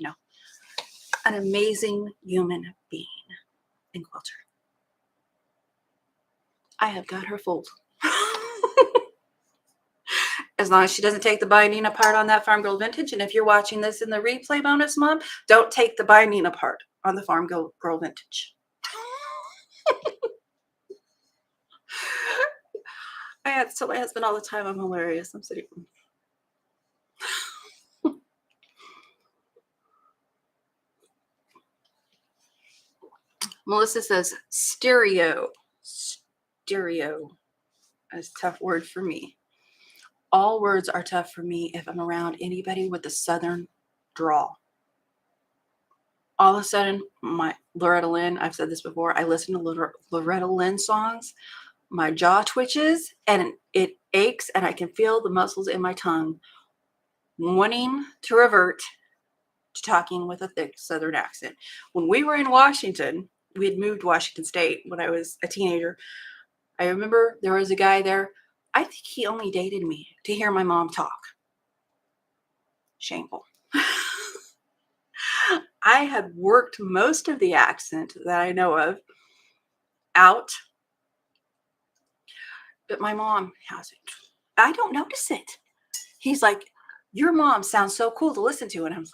an amazing human being in quilter. I have got her fooled. As long as she doesn't take the binding apart on that Farm Girl Vintage. And if you're watching this in the replay bonus, Mom, don't take the binding apart on the Farm Girl Vintage. I have to tell my husband all the time I'm hilarious. I'm sitting. Melissa says stereo. Stereo. That's a tough word for me. All words are tough for me if I'm around anybody with a southern drawl. All of a sudden, my Loretta Lynn, I've said this before, I listen to Loretta Lynn songs, my jaw twitches and it aches and I can feel the muscles in my tongue wanting to revert to talking with a thick southern accent. When we were in Washington, we had moved to Washington State when I was a teenager. I remember there was a guy there. I think he only dated me to hear my mom talk. Shameful. I had worked most of the accent that I know of out, but my mom hasn't. I don't notice it. He's like, your mom sounds so cool to listen to. And I'm like,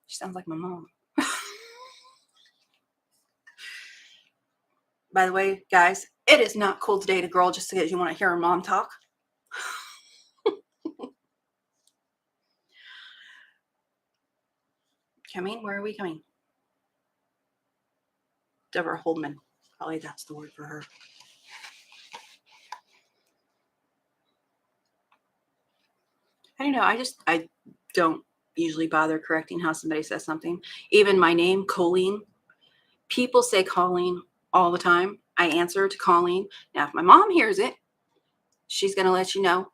she sounds like my mom. By the way, guys, it is not cool to date a girl just because you want to hear her mom talk. Coming? Where are we coming? Deborah Holdman. Probably that's the word for her. I don't know. I don't usually bother correcting how somebody says something. Even my name, Coleen. People say Coleen all the time. I answer to Coleen. Now, if my mom hears it, she's going to let you know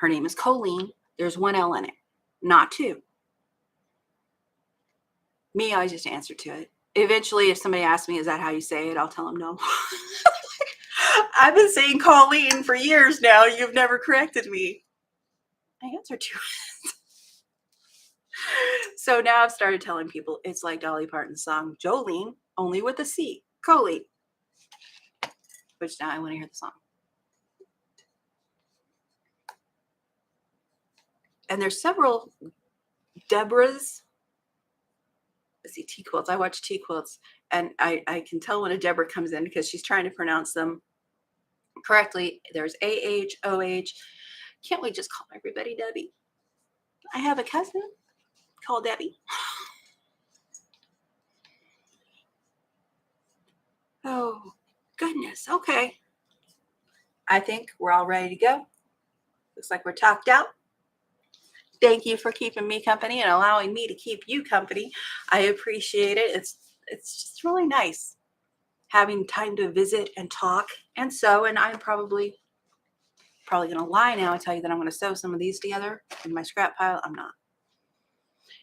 her name is Coleen. There's one L in it, not two. Me, I just answer to it. Eventually, if somebody asks me, is that how you say it? I'll tell them no. I've been saying Coleen for years now. You've never corrected me. I answer to it. So now I've started telling people it's like Dolly Parton's song, Jolene, only with a C. Coleen. Which now I want to hear the song. And there's several Deborahs. Let's see, T quilts. I watch T quilts, and I can tell when a Deborah comes in because she's trying to pronounce them correctly. There's AH, OH. Can't we just call everybody Debbie? I have a cousin called Debbie. Oh, goodness. Okay. I think we're all ready to go. Looks like we're talked out. Thank you for keeping me company and allowing me to keep you company. I appreciate it. It's just really nice having time to visit and talk and sew. And I'm probably going to lie now and tell you that I'm going to sew some of these together in my scrap pile. I'm not,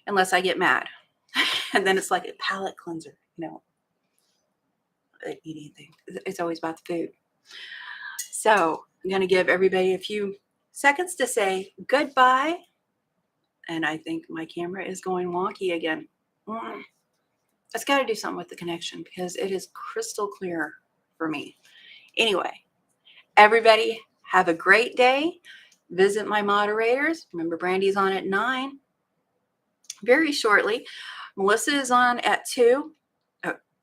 unless I get mad. And then it's like a palate cleanser, eating thing. It's always about the food. So I'm going to give everybody a few seconds to say goodbye. And I think my camera is going wonky again. It's got to do something with the connection because it is crystal clear for me. Anyway, everybody have a great day. Visit my moderators. Remember, Brandy's on at 9 very shortly. Melissa is on at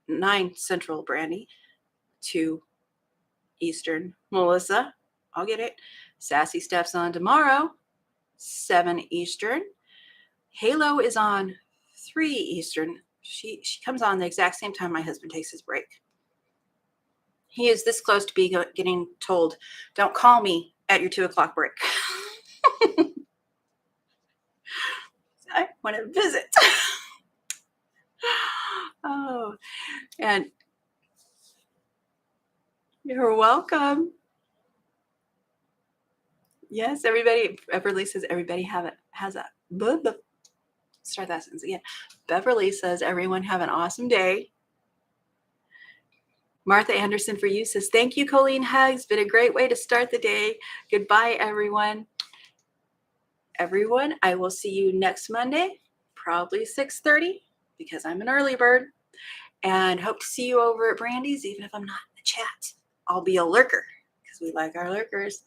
9 Central, Brandy, 2 Eastern. Melissa, I'll get it. Sassy Steph's on tomorrow, 7 Eastern. Halo is on 3 Eastern. She comes on the exact same time my husband takes his break. He is this close to getting told, don't call me at your 2 o'clock break. I want to visit. Oh, and you're welcome. Yes, everybody. Beverly says everybody has a. Start that sentence again. Beverly says everyone have an awesome day. Martha Anderson for you says thank you, Coleen. Hugs. Been a great way to start the day. Goodbye, everyone. Everyone, I will see you next Monday, probably 6:30, because I'm an early bird. And hope to see you over at Brandy's, even if I'm not in the chat. I'll be a lurker because we like our lurkers.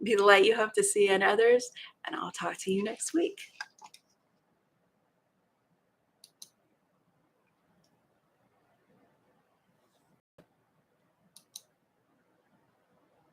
Be the light you hope to see in others, and I'll talk to you next week.